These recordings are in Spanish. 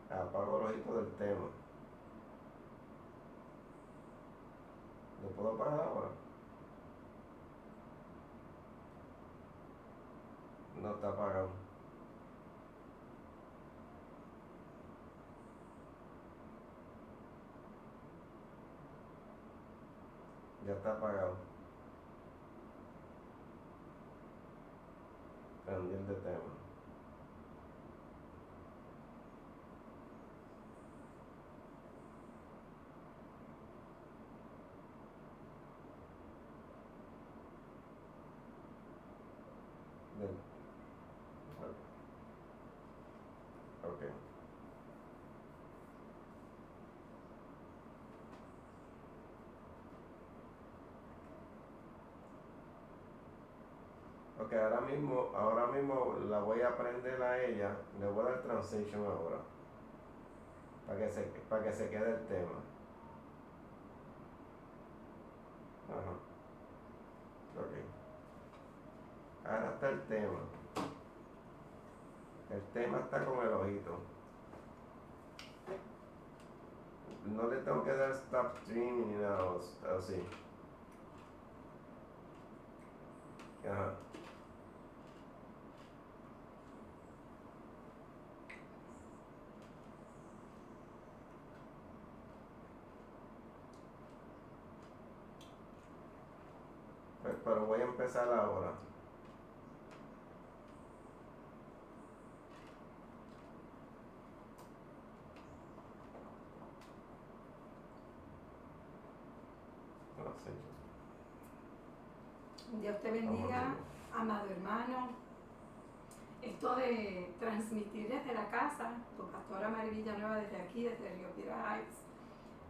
Apago el ojito del tema. ¿Lo puedo apagar ahora? No está apagado. Ya está apagado. Cambié de tema. Del- Ok. Ok, ahora mismo la voy a prender a ella. Le voy a dar transition ahora. Para que se quede el tema. Ajá. Ok. Ahora está el tema. El tema está con el ojito. No le tengo que dar stop streaming ni nada así. Ajá. Pero voy a empezar ahora. Transition. Dios te bendiga, amado hermano. Esto de transmitir desde la casa, tu pastora Mari Villanueva desde aquí, desde Río Piedras Heights,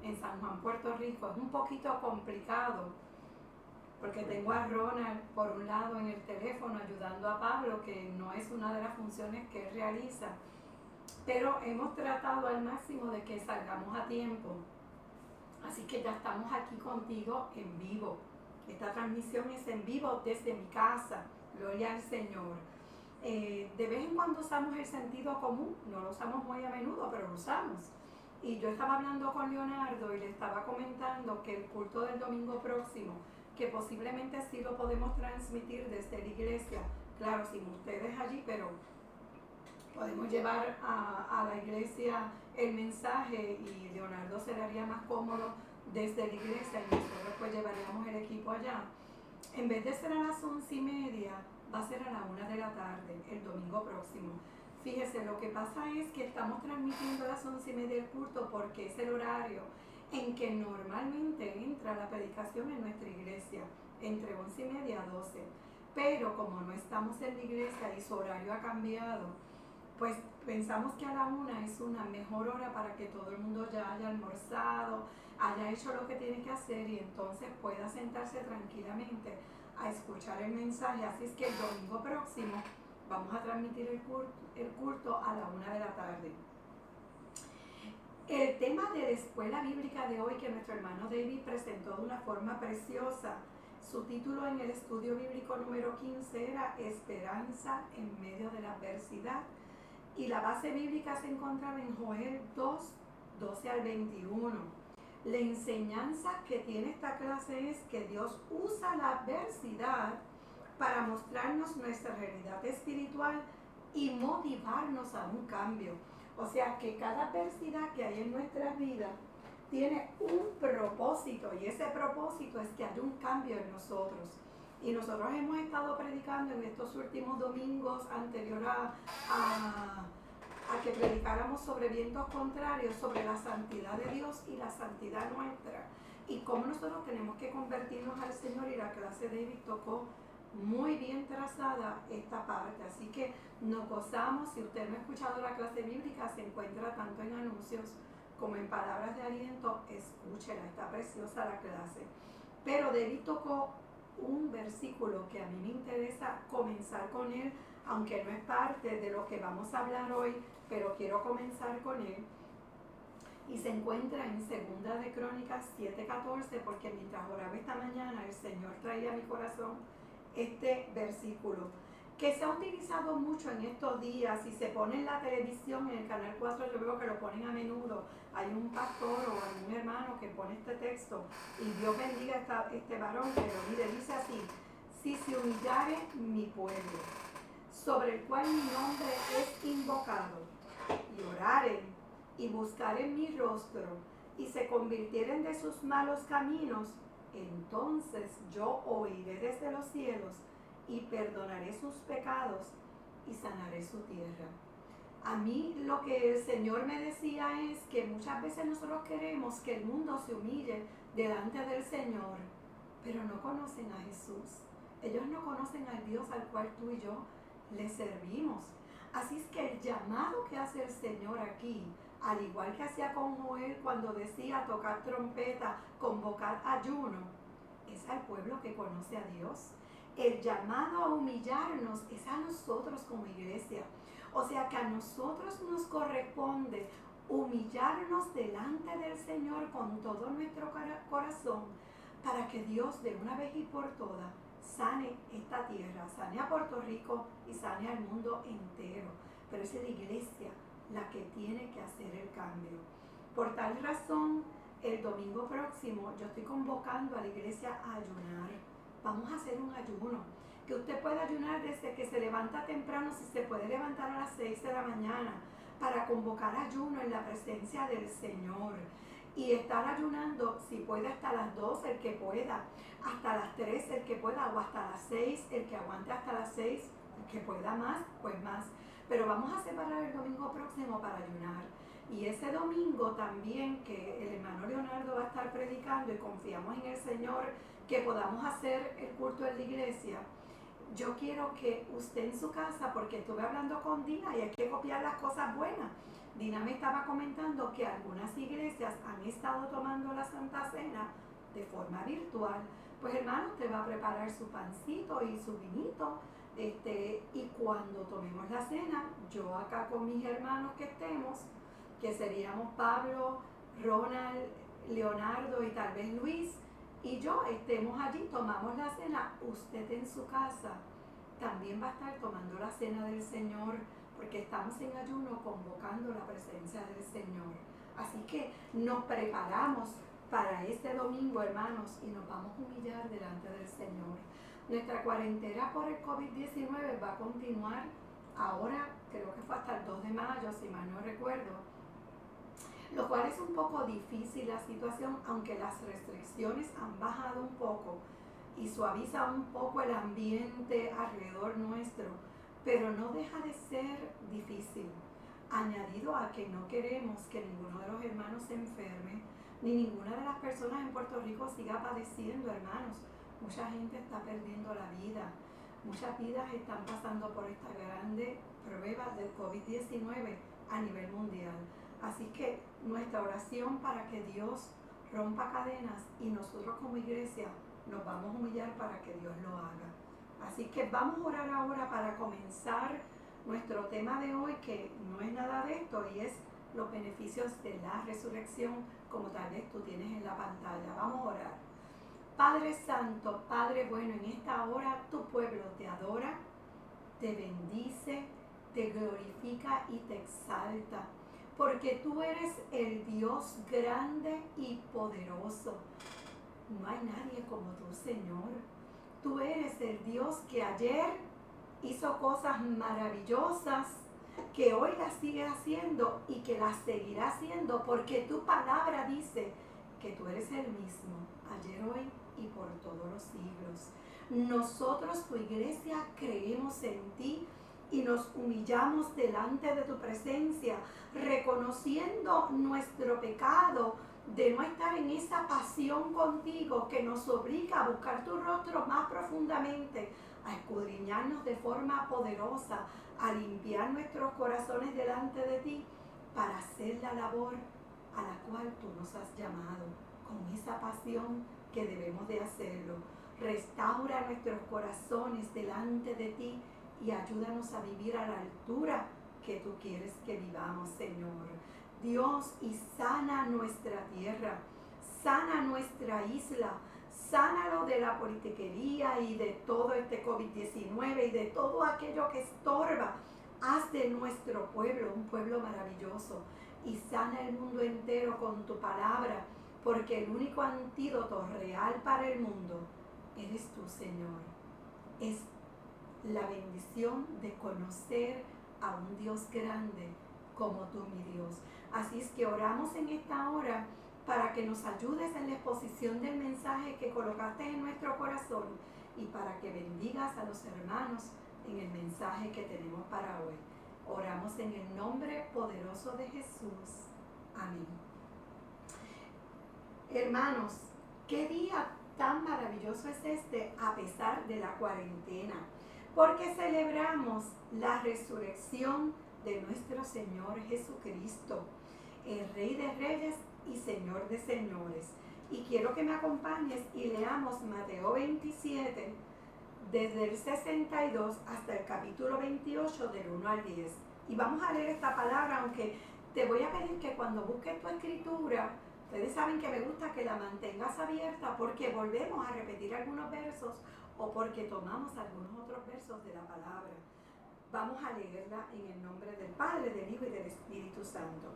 en San Juan, Puerto Rico, es un poquito complicado porque tengo a Ronald por un lado en el teléfono ayudando a Pablo, que no es una de las funciones que él realiza, pero hemos tratado al máximo de que salgamos a tiempo. Así que ya estamos aquí contigo en vivo. Esta transmisión es en vivo desde mi casa. Gloria al Señor. De vez en cuando usamos el sentido común, no lo usamos muy a menudo, pero lo usamos. Y yo estaba hablando con Leonardo y le estaba comentando que el culto del domingo próximo, que posiblemente sí lo podemos transmitir desde la iglesia, claro, sin ustedes allí, pero podemos llevar a la iglesia el mensaje y Leonardo se le haría más cómodo desde la iglesia y nosotros pues llevaríamos el equipo allá. En vez de ser a las 11:30, va a ser a la 1 de la tarde, el domingo próximo. Fíjese, lo que pasa es que estamos transmitiendo a las 11:30 el culto porque es el horario en que normalmente entra la predicación en nuestra iglesia, entre 11:30 a 12. Pero como no estamos en la iglesia y su horario ha cambiado, pues pensamos que a la 1 es una mejor hora para que todo el mundo ya haya almorzado, haya hecho lo que tiene que hacer y entonces pueda sentarse tranquilamente a escuchar el mensaje. Así es que el domingo próximo vamos a transmitir el culto a la 1 de la tarde. El tema de la escuela bíblica de hoy que nuestro hermano David presentó de una forma preciosa, su título en el estudio bíblico número 15 era Esperanza en medio de la adversidad. Y la base bíblica se encontraba en Joel 2, 12 al 21. La enseñanza que tiene esta clase es que Dios usa la adversidad para mostrarnos nuestra realidad espiritual y motivarnos a un cambio. O sea que cada adversidad que hay en nuestra vida tiene un propósito y ese propósito es que haya un cambio en nosotros. Y nosotros hemos estado predicando en estos últimos domingos anterior a que predicáramos sobre vientos contrarios, sobre la santidad de Dios y la santidad nuestra. Y cómo nosotros tenemos que convertirnos al Señor, y la clase de David tocó muy bien trazada esta parte. Así que nos gozamos. Si usted no ha escuchado la clase bíblica, se encuentra tanto en anuncios como en palabras de aliento, escúchela, está preciosa la clase. Pero David tocó un versículo que a mí me interesa comenzar con él, aunque no es parte de lo que vamos a hablar hoy, pero quiero comenzar con él. Y se encuentra en Segunda de Crónicas 7:14, porque mientras oraba esta mañana el Señor traía a mi corazón este versículo. que se ha utilizado mucho en estos días y se pone en la televisión, en el Canal 4 yo veo que lo ponen a menudo. Hay un pastor o algún hermano que pone este texto y Dios bendiga a este varón que lo mire, dice así: si se humillare mi pueblo, sobre el cual mi nombre es invocado, y oraren y buscaren mi rostro, y se convirtieren de sus malos caminos, entonces yo oiré desde los cielos y perdonaré sus pecados y sanaré su tierra. A mí lo que el Señor me decía es que muchas veces nosotros queremos que el mundo se humille delante del Señor, pero no conocen a Jesús. Ellos no conocen al Dios al cual tú y yo le servimos. Así es que el llamado que hace el Señor aquí, al igual que hacía con Joel cuando decía tocar trompeta, convocar ayuno, es al pueblo que conoce a Dios. El llamado a humillarnos es a nosotros como iglesia. O sea que a nosotros nos corresponde humillarnos delante del Señor con todo nuestro corazón para que Dios de una vez y por todas sane esta tierra, sane a Puerto Rico y sane al mundo entero. Pero es la iglesia la que tiene que hacer el cambio. Por tal razón, el domingo próximo yo estoy convocando a la iglesia a ayunar. Vamos a hacer un ayuno, que usted pueda ayunar desde que se levanta temprano, si se puede levantar a las 6 de la mañana, para convocar ayuno en la presencia del Señor. Y estar ayunando, si puede, hasta las 2, el que pueda, hasta las 3, el que pueda, o hasta las 6, el que aguante hasta las 6, el que pueda más, pues más. Pero vamos a separar el domingo próximo para ayunar. Y ese domingo también, que el hermano Leonardo va a estar predicando y confiamos en el Señor que podamos hacer el culto en la iglesia, yo quiero que usted en su casa, porque estuve hablando con Dina y hay que copiar las cosas buenas. Dina me estaba comentando que algunas iglesias han estado tomando la Santa Cena de forma virtual. Pues hermano, usted va a preparar su pancito y su vinito, y cuando tomemos la cena, yo acá con mis hermanos que estemos, que seríamos Pablo, Ronald, Leonardo y tal vez Luis, y yo estemos allí, tomamos la cena, usted en su casa también va a estar tomando la cena del Señor, porque estamos en ayuno convocando la presencia del Señor. Así que nos preparamos para este domingo, hermanos, y nos vamos a humillar delante del Señor. Nuestra cuarentena por el COVID-19 va a continuar ahora, creo que fue hasta el 2 de mayo, si mal no recuerdo, lo cual es un poco difícil la situación, aunque las restricciones han bajado un poco y suaviza un poco el ambiente alrededor nuestro, pero no deja de ser difícil, añadido a que no queremos que ninguno de los hermanos se enferme, ni ninguna de las personas en Puerto Rico siga padeciendo, hermanos. Mucha gente está perdiendo la vida, muchas vidas están pasando por esta grande prueba del COVID-19 a nivel mundial. Así que nuestra oración para que Dios rompa cadenas y nosotros como iglesia nos vamos a humillar para que Dios lo haga. Así que vamos a orar ahora para comenzar nuestro tema de hoy, que no es nada de esto y es los beneficios de la resurrección, como tal vez tú tienes en la pantalla. Vamos a orar. Padre Santo, Padre bueno, en esta hora tu pueblo te adora, te bendice, te glorifica y te exalta, porque tú eres el Dios grande y poderoso. No hay nadie como tú, Señor. Tú eres el Dios que ayer hizo cosas maravillosas, que hoy las sigue haciendo y que las seguirá haciendo, porque tu palabra dice que tú eres el mismo, ayer, hoy y por todos los siglos. Nosotros, tu iglesia, creemos en ti y nos humillamos delante de tu presencia, reconociendo nuestro pecado de no estar en esa pasión contigo que nos obliga a buscar tu rostro más profundamente, a escudriñarnos de forma poderosa, a limpiar nuestros corazones delante de ti para hacer la labor a la cual tú nos has llamado, con esa pasión que debemos de hacerlo. Restaura nuestros corazones delante de ti y ayúdanos a vivir a la altura que tú quieres que vivamos, Señor. Dios, y sana nuestra tierra, sana nuestra isla, sánalo de la politiquería y de todo este COVID-19 y de todo aquello que estorba. Haz de nuestro pueblo un pueblo maravilloso y sana el mundo entero con tu palabra, porque el único antídoto real para el mundo eres tú, Señor. Es la bendición de conocer a un Dios grande como tú, mi Dios. Así es que oramos en esta hora para que nos ayudes en la exposición del mensaje que colocaste en nuestro corazón y para que bendigas a los hermanos en el mensaje que tenemos para hoy. Oramos en el nombre poderoso de Jesús. Amén. Hermanos, qué día tan maravilloso es este a pesar de la cuarentena, porque celebramos la resurrección de nuestro Señor Jesucristo, el Rey de Reyes y Señor de Señores. Y quiero que me acompañes y leamos Mateo 27, desde el 62 hasta el capítulo 28, del 1 al 10. Y vamos a leer esta palabra, aunque te voy a pedir que cuando busques tu escritura, ustedes saben que me gusta que la mantengas abierta porque volvemos a repetir algunos versos o porque tomamos algunos otros versos de la palabra. Vamos a leerla en el nombre del Padre, del Hijo y del Espíritu Santo.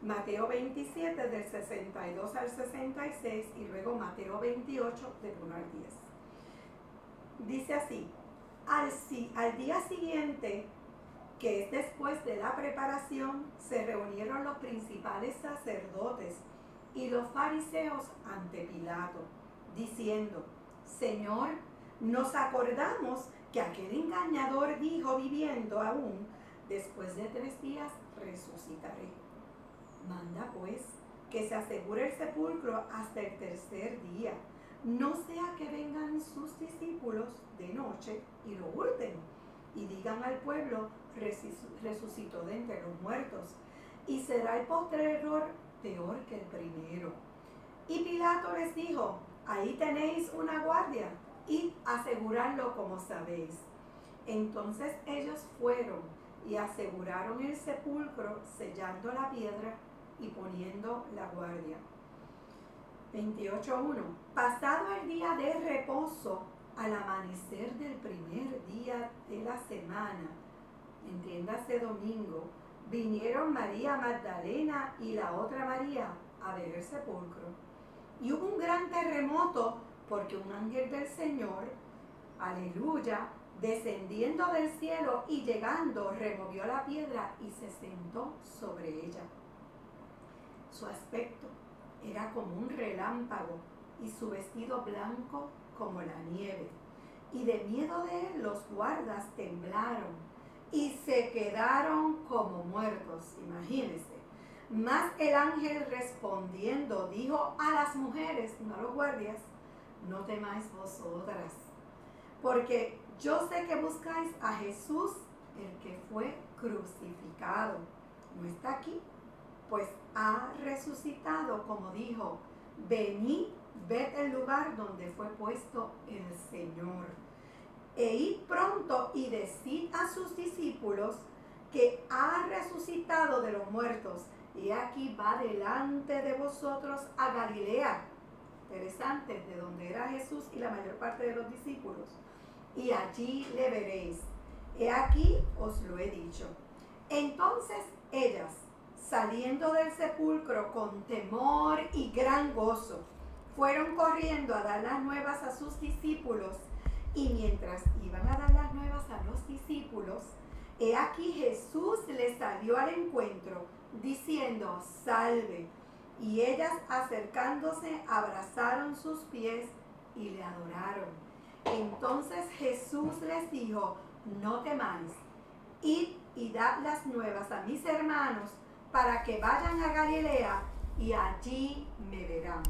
Mateo 27, del 62 al 66, y luego Mateo 28, del 1 al 10. Dice así: al día siguiente, que es después de la preparación, se reunieron los principales sacerdotes y los fariseos ante Pilato, diciendo: Señor, nos acordamos que aquel engañador dijo viviendo aún, después de 3 días resucitaré. Manda pues que se asegure el sepulcro hasta el 3er día, no sea que vengan sus discípulos de noche y lo hurten y digan al pueblo: resucitó de entre los muertos, y será el postrer error peor que el primero. Y Pilato les dijo: ahí tenéis una guardia, id a asegurarlo como sabéis. Entonces ellos fueron y aseguraron el sepulcro, sellando la piedra y poniendo la guardia. 28:1. Pasado el día de reposo, al amanecer del primer día de la semana, entiéndase domingo, vinieron María Magdalena y la otra María a ver el sepulcro. Y hubo un gran terremoto, porque un ángel del Señor, aleluya, descendiendo del cielo y llegando, removió la piedra y se sentó sobre ella. Su aspecto era como un relámpago y su vestido blanco como la nieve. Y de miedo de él los guardas temblaron y se quedaron como muertos. Imagínense. Mas el ángel respondiendo dijo a las mujeres, no a los guardias: no temáis vosotras, porque yo sé que buscáis a Jesús, el que fue crucificado. No está aquí, pues ha resucitado, como dijo. Venid, ved el lugar donde fue puesto el Señor. E id pronto y decid a sus discípulos que ha resucitado de los muertos, y aquí va delante de vosotros a Galilea. Interesante, de donde era Jesús y la mayor parte de los discípulos. Y allí le veréis. He aquí os lo he dicho. Entonces ellas, saliendo del sepulcro con temor y gran gozo, fueron corriendo a dar las nuevas a sus discípulos. Y mientras iban a dar las nuevas a los discípulos, he aquí Jesús les salió al encuentro, diciendo: salve. Y ellas, acercándose, abrazaron sus pies y le adoraron. Entonces Jesús les dijo: no temáis, id y dad las nuevas a mis hermanos, para que vayan a Galilea y allí me verán.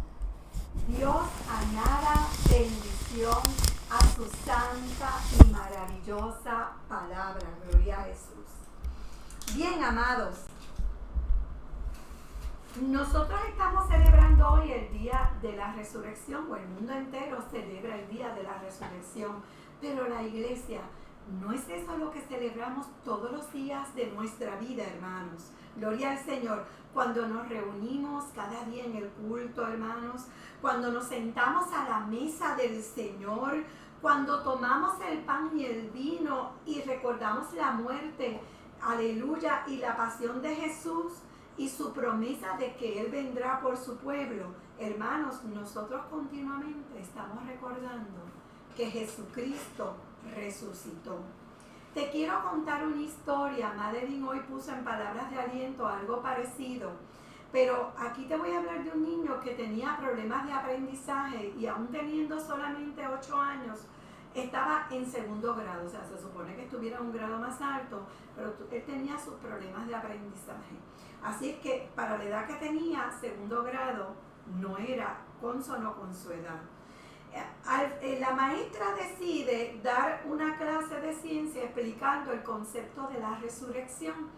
Dios añada bendición a su santa y maravillosa palabra. Gloria a Jesús. Bien, amados, nosotros estamos celebrando hoy el día de la resurrección, o el mundo entero celebra el día de la resurrección, pero la iglesia ¿No es eso lo que celebramos todos los días de nuestra vida, hermanos? Gloria al Señor. Cuando nos reunimos cada día en el culto, hermanos, cuando nos sentamos a la mesa del Señor, cuando tomamos el pan y el vino y recordamos la muerte, aleluya, y la pasión de Jesús y su promesa de que Él vendrá por su pueblo, hermanos, nosotros continuamente estamos recordando que Jesucristo resucitó. Te quiero contar una historia. Madeline hoy puso en palabras de aliento algo parecido, pero aquí te voy a hablar de un niño que tenía problemas de aprendizaje y aún teniendo solamente 8 años, estaba en segundo grado, o sea, se supone que estuviera en un grado más alto, pero él tenía sus problemas de aprendizaje. Así es que para la edad que tenía, segundo grado no era consono con su edad. La maestra decide dar una clase de ciencia explicando el concepto de la resurrección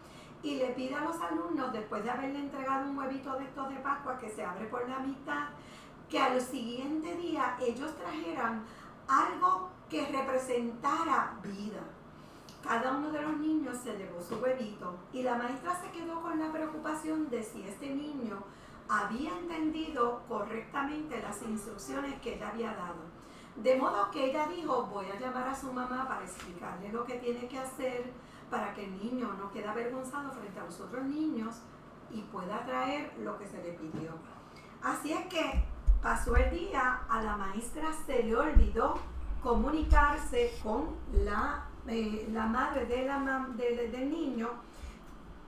y le pide a los alumnos, después de haberle entregado un huevito de estos de Pascua que se abre por la mitad, que al siguiente día ellos trajeran algo que representara vida. Cada uno de los niños se llevó su huevito y la maestra se quedó con la preocupación de si este niño había entendido correctamente las instrucciones que ella había dado. De modo que ella dijo, voy a llamar a su mamá para explicarle lo que tiene que hacer para que el niño no quede avergonzado frente a los otros niños y pueda traer lo que se le pidió. Así es que pasó el día, a la maestra se le olvidó comunicarse con la madre del niño,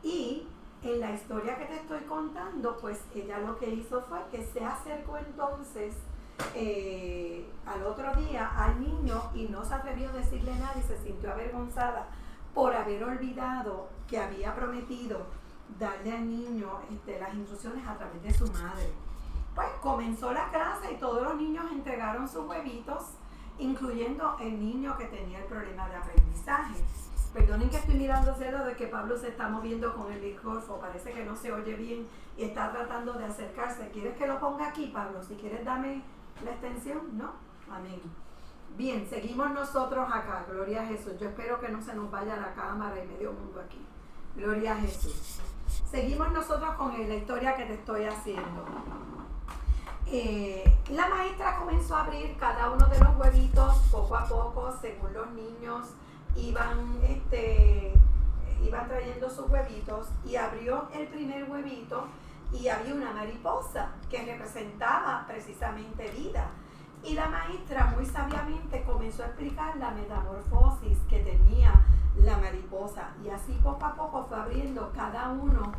y en la historia que te estoy contando, pues ella lo que hizo fue que se acercó entonces al otro día al niño y no se atrevió a decirle nada y se sintió avergonzada por haber olvidado que había prometido darle al niño las instrucciones a través de su madre. Pues comenzó la clase y todos los niños entregaron sus huevitos, incluyendo el niño que tenía el problema de aprendizaje. Perdonen que estoy mirando el dedo de que Pablo se está moviendo con el micrófono, parece que no se oye bien y está tratando de acercarse. ¿Quieres que lo ponga aquí, Pablo? Si quieres, dame la extensión. ¿No? Amén. Bien, seguimos nosotros acá, gloria a Jesús. Yo espero que no se nos vaya la cámara y medio mundo aquí. Gloria a Jesús. Seguimos nosotros con la historia que te estoy haciendo. La maestra comenzó a abrir cada uno de los huevitos poco a poco, según los niños iban trayendo sus huevitos, y abrió el primer huevito y había una mariposa que representaba precisamente vida. Y la maestra muy sabiamente comenzó a explicar la metamorfosis que tenía la mariposa, y así poco a poco fue abriendo cada uno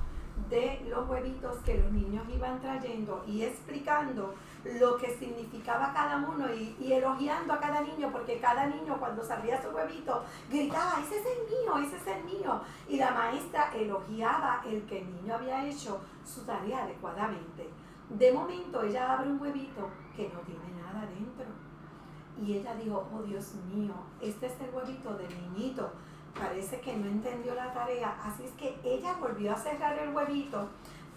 de los huevitos que los niños iban trayendo y explicando lo que significaba cada uno y elogiando a cada niño, porque cada niño cuando salía su huevito gritaba, ese es el mío, ese es el mío, y la maestra elogiaba el que el niño había hecho su tarea adecuadamente. De momento ella abre un huevito que no tiene nada dentro y ella dijo, oh Dios mío, este es el huevito del niñito, parece que no entendió la tarea. Así es que ella volvió a cerrar el huevito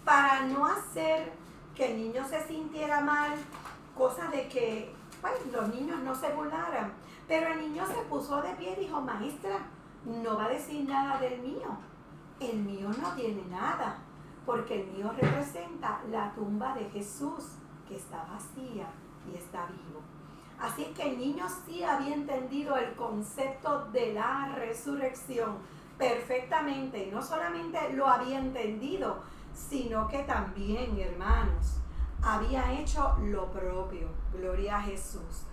para no hacer que el niño se sintiera mal, cosa de que los niños no se burlaran. Pero el niño se puso de pie y dijo, maestra, no va a decir nada del mío. El mío no tiene nada, porque el mío representa la tumba de Jesús, que está vacía y está vivo. Así es que el niño sí había entendido el concepto de la resurrección perfectamente. Y no solamente lo había entendido, sino que también, hermanos, había hecho lo propio. Gloria a Jesús.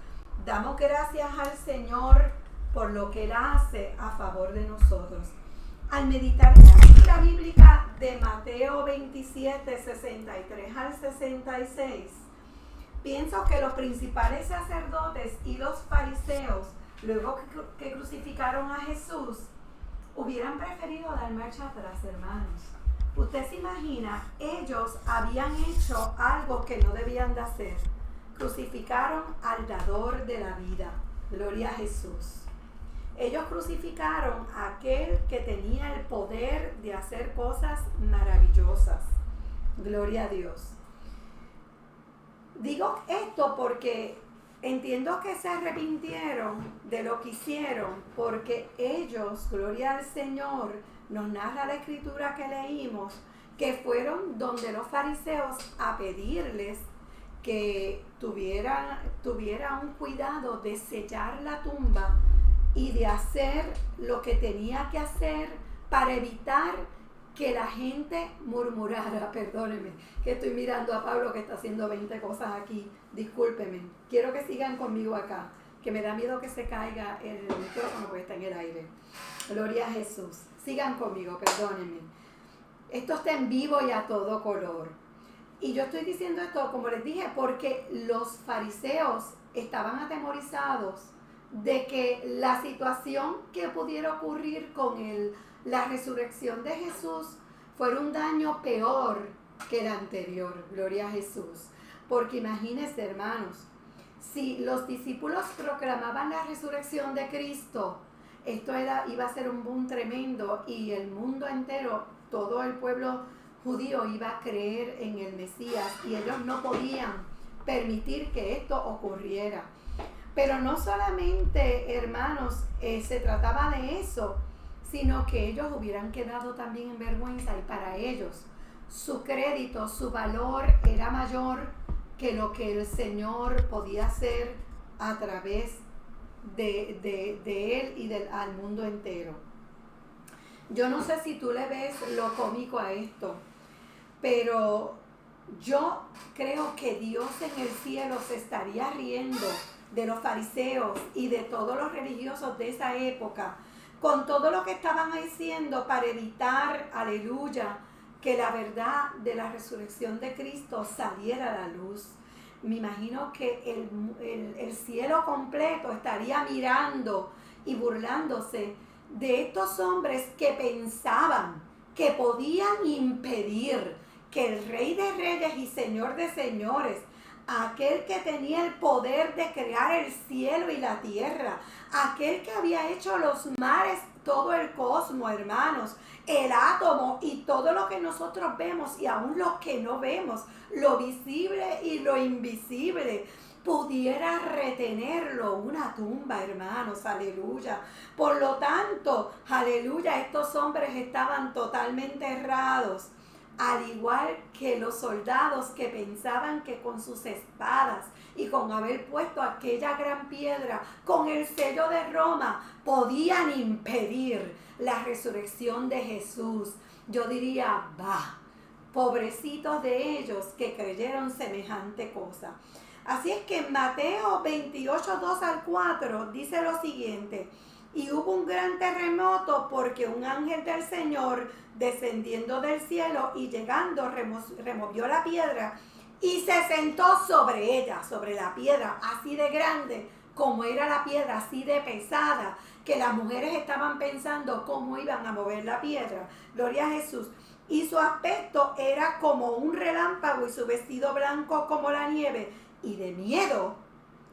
Damos gracias al Señor por lo que Él hace a favor de nosotros. Al meditar en la lectura bíblica de Mateo 27, 63 al 66, pienso que los principales sacerdotes y los fariseos, luego que crucificaron a Jesús, hubieran preferido dar marcha atrás, hermanos. Usted se imagina, ellos habían hecho algo que no debían de hacer. Crucificaron al dador de la vida. Gloria a Jesús. Ellos crucificaron a aquel que tenía el poder de hacer cosas maravillosas. Gloria a Dios. Digo esto porque entiendo que se arrepintieron de lo que hicieron porque ellos, gloria al Señor, nos narra la escritura que leímos, que fueron donde los fariseos a pedirles que tuviera un cuidado de sellar la tumba y de hacer lo que tenía que hacer para evitar que la gente murmurara. Perdónenme, que estoy mirando a Pablo que está haciendo 20 cosas aquí, discúlpenme, quiero que sigan conmigo acá, que me da miedo que se caiga el micrófono porque está en el aire. Gloria a Jesús, sigan conmigo, perdónenme. Esto está en vivo y a todo color. Y yo estoy diciendo esto, como les dije, porque los fariseos estaban atemorizados de que la situación que pudiera ocurrir con la resurrección de Jesús fuera un daño peor que el anterior. Gloria a Jesús. Porque imagínense, hermanos, si los discípulos proclamaban la resurrección de Cristo, esto iba a ser un boom tremendo y el mundo entero, todo el pueblo judío iba a creer en el Mesías y ellos no podían permitir que esto ocurriera. Pero no solamente, hermanos, se trataba de eso, sino que ellos hubieran quedado también en vergüenza y para ellos su crédito, su valor era mayor que lo que el Señor podía hacer a través de él y al mundo entero. Yo no sé si tú le ves lo cómico a esto, pero yo creo que Dios en el cielo se estaría riendo de los fariseos y de todos los religiosos de esa época, con todo lo que estaban haciendo para evitar, aleluya, que la verdad de la resurrección de Cristo saliera a la luz. Me imagino que el cielo completo estaría mirando y burlándose de estos hombres que pensaban que podían impedir que el Rey de Reyes y Señor de Señores, aquel que tenía el poder de crear el cielo y la tierra, aquel que había hecho los mares, todo el cosmos, hermanos, el átomo y todo lo que nosotros vemos y aún lo que no vemos, lo visible y lo invisible, pudiera retenerlo una tumba, hermanos, aleluya. Por lo tanto, aleluya, estos hombres estaban totalmente errados, al igual que los soldados que pensaban que con sus espadas y con haber puesto aquella gran piedra con el sello de Roma podían impedir la resurrección de Jesús. Yo diría, pobrecitos de ellos que creyeron semejante cosa. Así es que en Mateo 28, 2 al 4 dice lo siguiente: y hubo un gran terremoto porque un ángel del Señor descendiendo del cielo y llegando removió la piedra y se sentó sobre ella, sobre la piedra, así de grande como era la piedra, así de pesada, que las mujeres estaban pensando cómo iban a mover la piedra. Gloria a Jesús. Y su aspecto era como un relámpago y su vestido blanco como la nieve. Y de miedo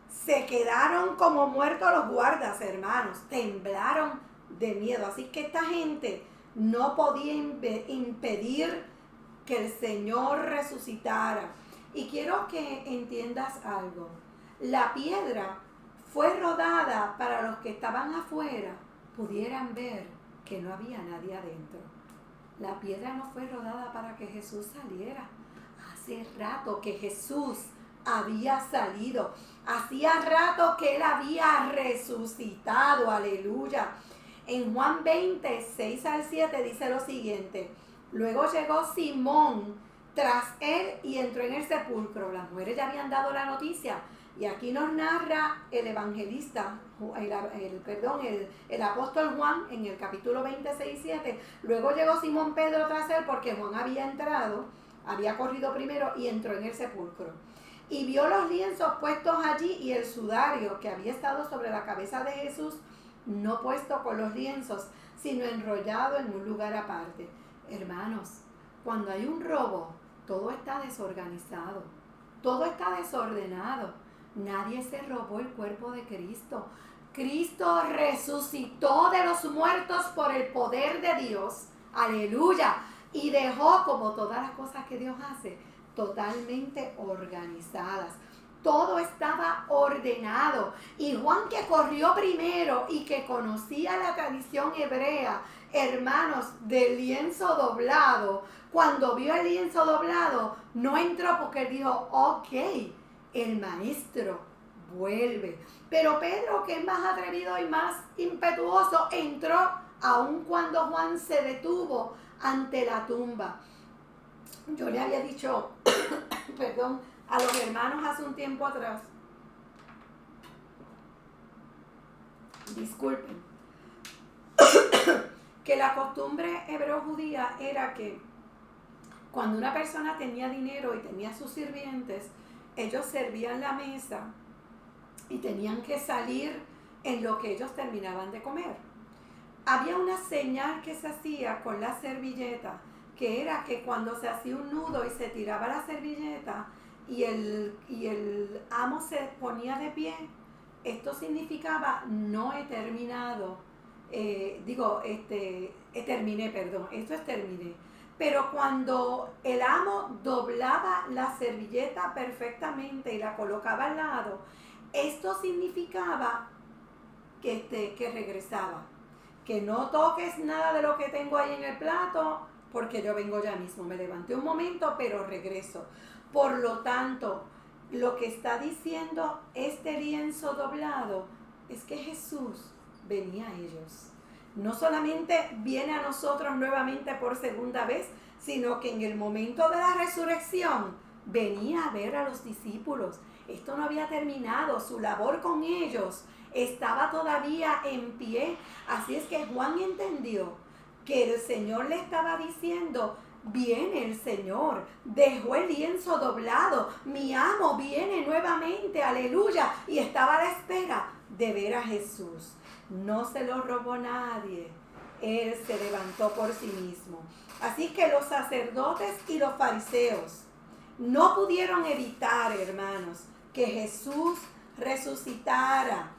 se quedaron como muertos los guardas, hermanos. Temblaron de miedo. Así que esta gente no podía impedir que el Señor resucitara. Y quiero que entiendas algo. La piedra fue rodada para los que estaban afuera pudieran ver que no había nadie adentro. La piedra no fue rodada para que Jesús saliera. Hace rato que Jesús había salido. Hacía rato que Él había resucitado. Aleluya. En Juan 20, 6 al 7 dice lo siguiente: luego llegó Simón tras él y entró en el sepulcro. Las mujeres ya habían dado la noticia. Y aquí nos narra el evangelista, el apóstol Juan en el capítulo 26, 7. Luego llegó Simón Pedro tras él porque Juan había entrado, había corrido primero y entró en el sepulcro. Y vio los lienzos puestos allí y el sudario que había estado sobre la cabeza de Jesús, no puesto con los lienzos, sino enrollado en un lugar aparte. Hermanos, cuando hay un robo, todo está desorganizado, todo está desordenado. Nadie se robó el cuerpo de Cristo. Cristo resucitó de los muertos por el poder de Dios. Aleluya. Y dejó, como todas las cosas que Dios hace, totalmente organizadas. todo estaba ordenado. Y Juan, que corrió primero y que conocía la tradición hebrea, hermanos, del lienzo doblado, cuando vio el lienzo doblado, no entró porque dijo, ok, el maestro vuelve. Pero Pedro, que es más atrevido y más impetuoso, entró aun cuando Juan se detuvo ante la tumba. Yo le había dicho, perdón, a los hermanos hace un tiempo atrás, disculpen, que la costumbre hebreo-judía era que cuando una persona tenía dinero y tenía sus sirvientes, ellos servían la mesa y tenían que salir en lo que ellos terminaban de comer. Había una señal que se hacía con la servilleta, que era que cuando se hacía un nudo y se tiraba la servilleta y el amo se ponía de pie, esto significaba no he terminado, terminé. Pero cuando el amo doblaba la servilleta perfectamente y la colocaba al lado, esto significaba que regresaba. Que no toques nada de lo que tengo ahí en el plato, porque yo vengo ya mismo. Me levanté un momento, pero regreso. Por lo tanto, lo que está diciendo este lienzo doblado es que Jesús venía a ellos. No solamente viene a nosotros nuevamente por segunda vez, sino que en el momento de la resurrección venía a ver a los discípulos. Esto no había terminado, su labor con ellos estaba todavía en pie. Así es que Juan entendió que el Señor le estaba diciendo, viene el Señor, dejó el lienzo doblado, mi amo viene nuevamente, aleluya, y estaba a la espera de ver a Jesús. No se lo robó nadie, Él se levantó por sí mismo. Así que los sacerdotes y los fariseos no pudieron evitar, hermanos, que Jesús resucitara.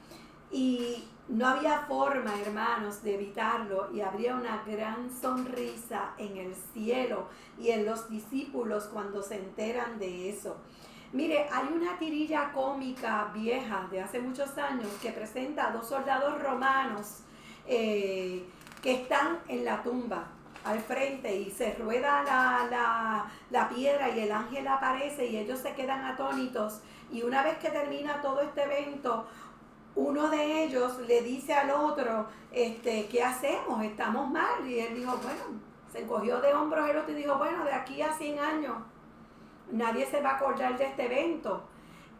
Y no había forma, hermanos, de evitarlo, y habría una gran sonrisa en el cielo y en los discípulos cuando se enteran de eso. Mire, hay una tirilla cómica vieja de hace muchos años que presenta a dos soldados romanos que están en la tumba al frente y se rueda la piedra y el ángel aparece y ellos se quedan atónitos. Y una vez que termina todo este evento, uno de ellos le dice al otro, ¿qué hacemos? Estamos mal. Y él dijo, bueno, se encogió de hombros el otro y dijo, bueno, de aquí a 100 años nadie se va a acordar de este evento.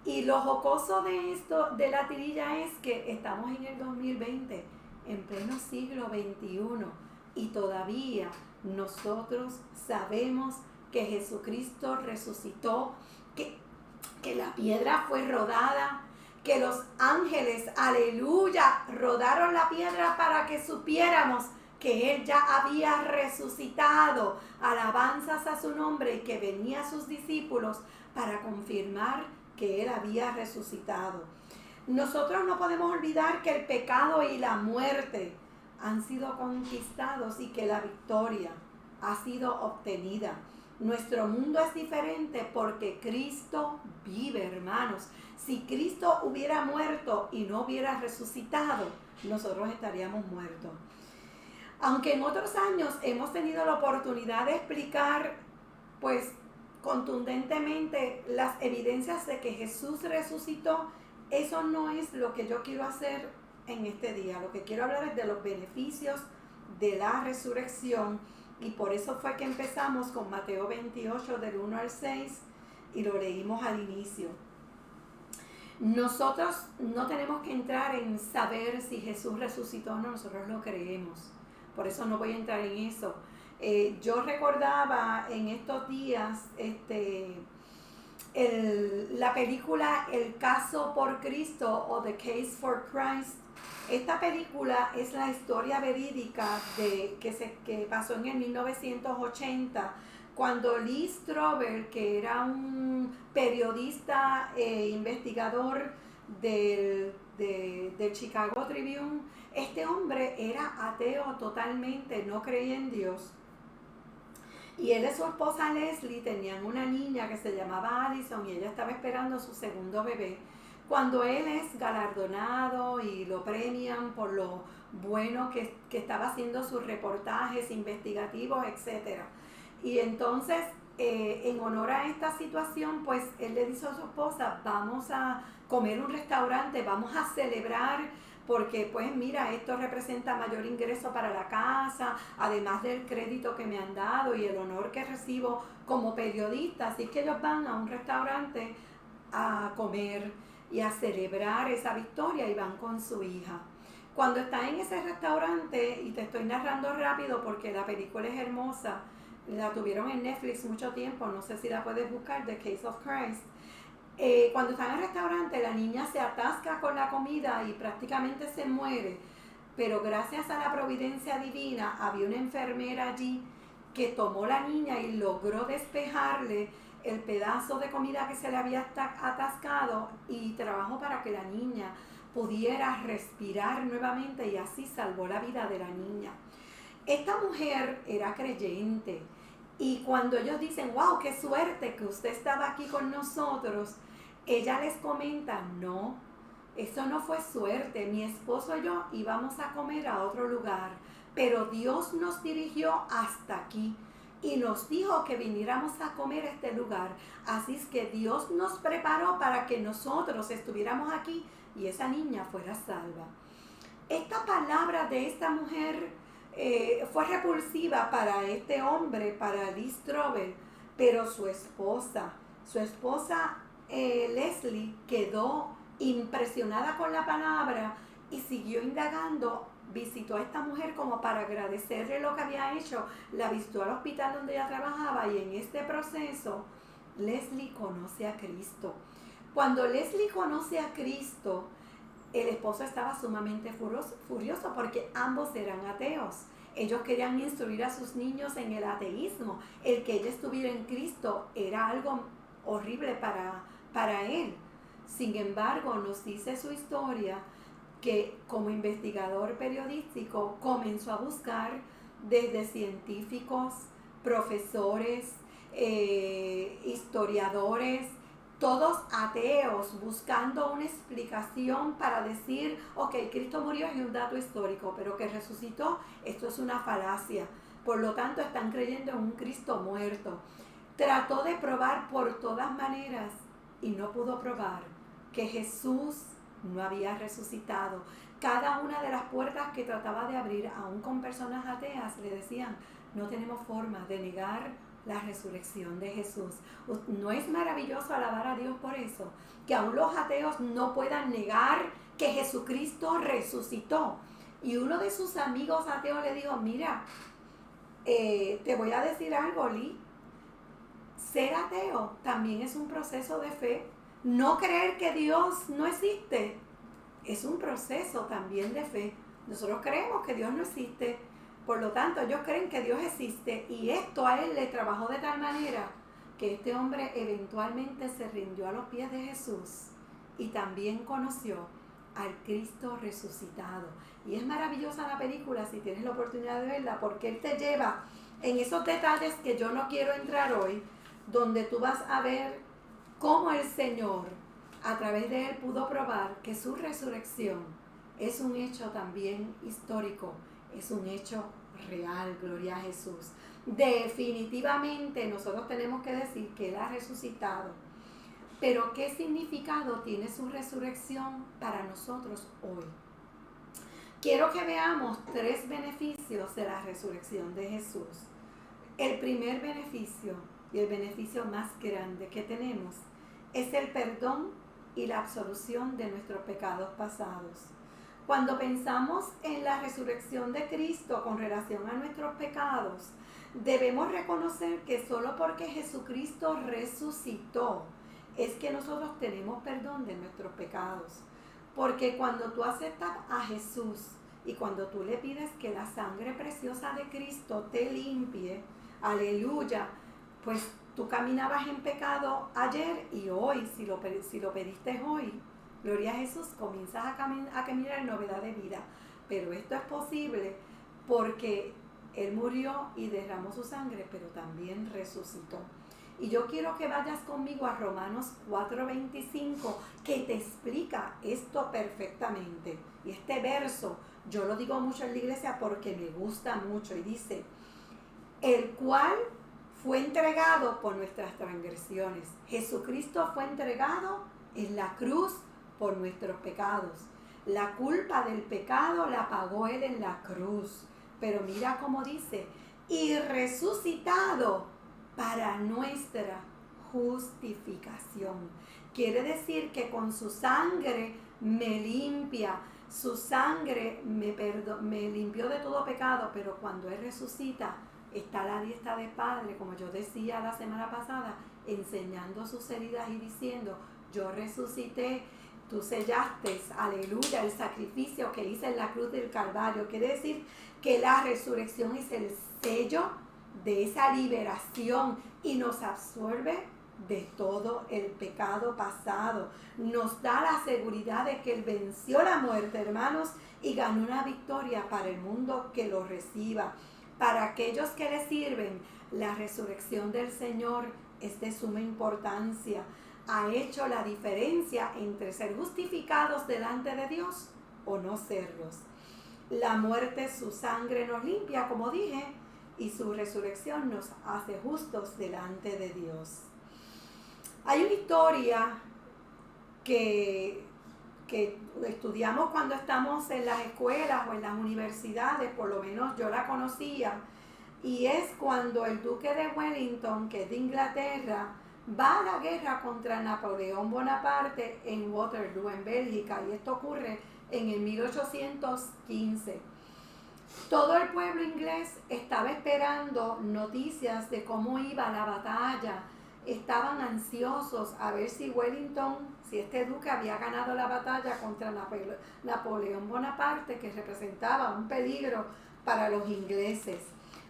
Y lo jocoso de esto, de la tirilla, es que estamos en el 2020, en pleno siglo XXI, y todavía nosotros sabemos que Jesucristo resucitó, que la piedra fue rodada, que los ángeles, aleluya, rodaron la piedra para que supiéramos que Él ya había resucitado. Alabanzas a su nombre, y que venía a sus discípulos para confirmar que Él había resucitado. Nosotros no podemos olvidar que el pecado y la muerte han sido conquistados y que la victoria ha sido obtenida. Nuestro mundo es diferente porque Cristo vive, hermanos. Si Cristo hubiera muerto y no hubiera resucitado, nosotros estaríamos muertos. Aunque en otros años hemos tenido la oportunidad de explicar, pues, contundentemente las evidencias de que Jesús resucitó, eso no es lo que yo quiero hacer en este día. Lo que quiero hablar es de los beneficios de la resurrección, y por eso fue que empezamos con Mateo 28 del 1 al 6 y lo leímos al inicio. Nosotros no tenemos que entrar en saber si Jesús resucitó o no, nosotros lo creemos. Por eso no voy a entrar en eso. Yo recordaba en estos días la película El caso por Cristo o The Case for Christ. Esta película es la historia verídica que pasó en el 1980, cuando Lee Strobel, que era un periodista investigador del Chicago Tribune, este hombre era ateo totalmente, no creía en Dios. Y él y su esposa Leslie tenían una niña que se llamaba Addison y ella estaba esperando su segundo bebé. Cuando él es galardonado y lo premian por lo bueno que estaba haciendo sus reportajes investigativos, etc. Y entonces, en honor a esta situación, pues él le dice a su esposa, vamos a comer un restaurante, vamos a celebrar, porque pues mira, esto representa mayor ingreso para la casa, además del crédito que me han dado y el honor que recibo como periodista. Así que ellos van a un restaurante a comer y a celebrar esa victoria y van con su hija. Cuando está en ese restaurante, y te estoy narrando rápido porque la película es hermosa, la tuvieron en Netflix mucho tiempo, no sé si la puedes buscar, The Case of Christ. Cuando está en el restaurante, la niña se atasca con la comida y prácticamente se muere, pero gracias a la providencia divina había una enfermera allí que tomó la niña y logró despejarle el pedazo de comida que se le había atascado y trabajó para que la niña pudiera respirar nuevamente y así salvó la vida de la niña. Esta mujer era creyente y cuando ellos dicen, wow, qué suerte que usted estaba aquí con nosotros, ella les comenta, no, eso no fue suerte, mi esposo y yo íbamos a comer a otro lugar, pero Dios nos dirigió hasta aquí y nos dijo que viniéramos a comer a este lugar. Así es que Dios nos preparó para que nosotros estuviéramos aquí y esa niña fuera salva. Esta palabra de esta mujer fue repulsiva para este hombre, para Lee Strobel, pero su esposa Leslie quedó impresionada con la palabra y siguió indagando. Visitó a esta mujer como para agradecerle lo que había hecho, la visitó al hospital donde ella trabajaba y en este proceso Leslie conoce a Cristo. Cuando Leslie conoce a Cristo, el esposo estaba sumamente furioso porque ambos eran ateos. Ellos querían instruir a sus niños en el ateísmo. El que ella estuviera en Cristo era algo horrible para él. Sin embargo, nos dice su historia que como investigador periodístico comenzó a buscar desde científicos, profesores, historiadores, todos ateos, buscando una explicación para decir, ok, Cristo murió es un dato histórico, pero que resucitó, esto es una falacia. Por lo tanto, están creyendo en un Cristo muerto. Trató de probar por todas maneras y no pudo probar que Jesús no había resucitado. Cada una de las puertas que trataba de abrir, aún con personas ateas, le decían, no tenemos forma de negar la resurrección de Jesús. ¿No es maravilloso alabar a Dios por eso? Que aún los ateos no puedan negar que Jesucristo resucitó. Y uno de sus amigos ateos le dijo, mira, te voy a decir algo, Lee. Ser ateo también es un proceso de fe. No creer que Dios no existe es un proceso también de fe. Nosotros creemos que Dios no existe, por lo tanto ellos creen que Dios existe y esto a él le trabajó de tal manera que este hombre eventualmente se rindió a los pies de Jesús y también conoció al Cristo resucitado. Y es maravillosa la película si tienes la oportunidad de verla porque él te lleva en esos detalles que yo no quiero entrar hoy, donde tú vas a ver cómo el Señor a través de él pudo probar que su resurrección es un hecho también histórico, es un hecho real, gloria a Jesús. Definitivamente nosotros tenemos que decir que él ha resucitado, pero ¿qué significado tiene su resurrección para nosotros hoy? Quiero que veamos 3 beneficios de la resurrección de Jesús. El primer beneficio y el beneficio más grande que tenemos es el perdón y la absolución de nuestros pecados pasados. Cuando pensamos en la resurrección de Cristo con relación a nuestros pecados, debemos reconocer que solo porque Jesucristo resucitó es que nosotros tenemos perdón de nuestros pecados. Porque cuando tú aceptas a Jesús y cuando tú le pides que la sangre preciosa de Cristo te limpie, aleluya, pues tú caminabas en pecado ayer y hoy, si lo pediste hoy, gloria a Jesús, comienzas a caminar en novedad de vida. Pero esto es posible porque Él murió y derramó su sangre, pero también resucitó. Y yo quiero que vayas conmigo a Romanos 4:25, que te explica esto perfectamente. Y este verso, yo lo digo mucho en la iglesia porque me gusta mucho. Y dice, el cual fue entregado por nuestras transgresiones. Jesucristo fue entregado en la cruz por nuestros pecados. La culpa del pecado la pagó Él en la cruz. Pero mira cómo dice, y resucitado para nuestra justificación. Quiere decir que con su sangre me limpia, su sangre me limpió de todo pecado, pero cuando Él resucita, está a la diestra del Padre, como yo decía la semana pasada, enseñando sus heridas y diciendo, yo resucité, tú sellaste, aleluya, el sacrificio que hice en la cruz del Calvario. Quiere decir que la resurrección es el sello de esa liberación y nos absorbe de todo el pecado pasado. Nos da la seguridad de que Él venció la muerte, hermanos, y ganó una victoria para el mundo que lo reciba. Para aquellos que le sirven, la resurrección del Señor es de suma importancia. Ha hecho la diferencia entre ser justificados delante de Dios o no serlos. La muerte, su sangre nos limpia, como dije, y su resurrección nos hace justos delante de Dios. Hay una historia que estudiamos cuando estamos en las escuelas o en las universidades, por lo menos yo la conocía, y es cuando el duque de Wellington, que es de Inglaterra, va a la guerra contra Napoleón Bonaparte en Waterloo, en Bélgica, y esto ocurre en el 1815. Todo el pueblo inglés estaba esperando noticias de cómo iba la batalla. Estaban ansiosos a ver si Wellington, si este duque había ganado la batalla contra Napoleón Bonaparte, que representaba un peligro para los ingleses.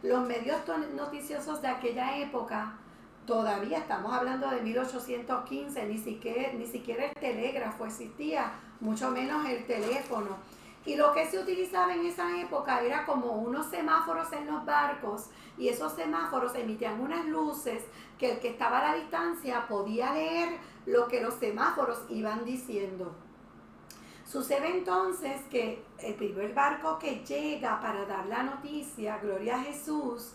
Los medios noticiosos de aquella época, todavía estamos hablando de 1815, ni siquiera el telégrafo existía, mucho menos el teléfono. Y lo que se utilizaba en esa época era como unos semáforos en los barcos, y esos semáforos emitían unas luces que el que estaba a la distancia podía leer lo que los semáforos iban diciendo. Sucede entonces que el primer barco que llega para dar la noticia, gloria a Jesús,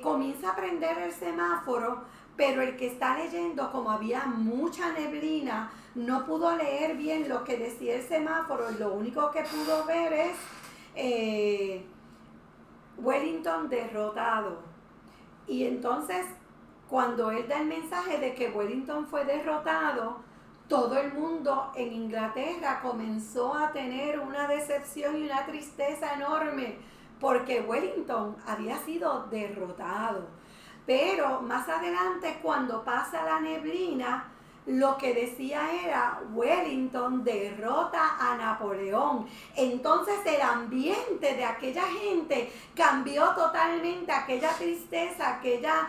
comienza a prender el semáforo, pero el que está leyendo, como había mucha neblina, no pudo leer bien lo que decía el semáforo, y lo único que pudo ver es Wellington derrotado. Y entonces, cuando él da el mensaje de que Wellington fue derrotado, todo el mundo en Inglaterra comenzó a tener una decepción y una tristeza enorme, porque Wellington había sido derrotado. Pero más adelante, cuando pasa la neblina, lo que decía era Wellington derrota a Napoleón. Entonces el ambiente de aquella gente cambió totalmente, aquella tristeza, aquella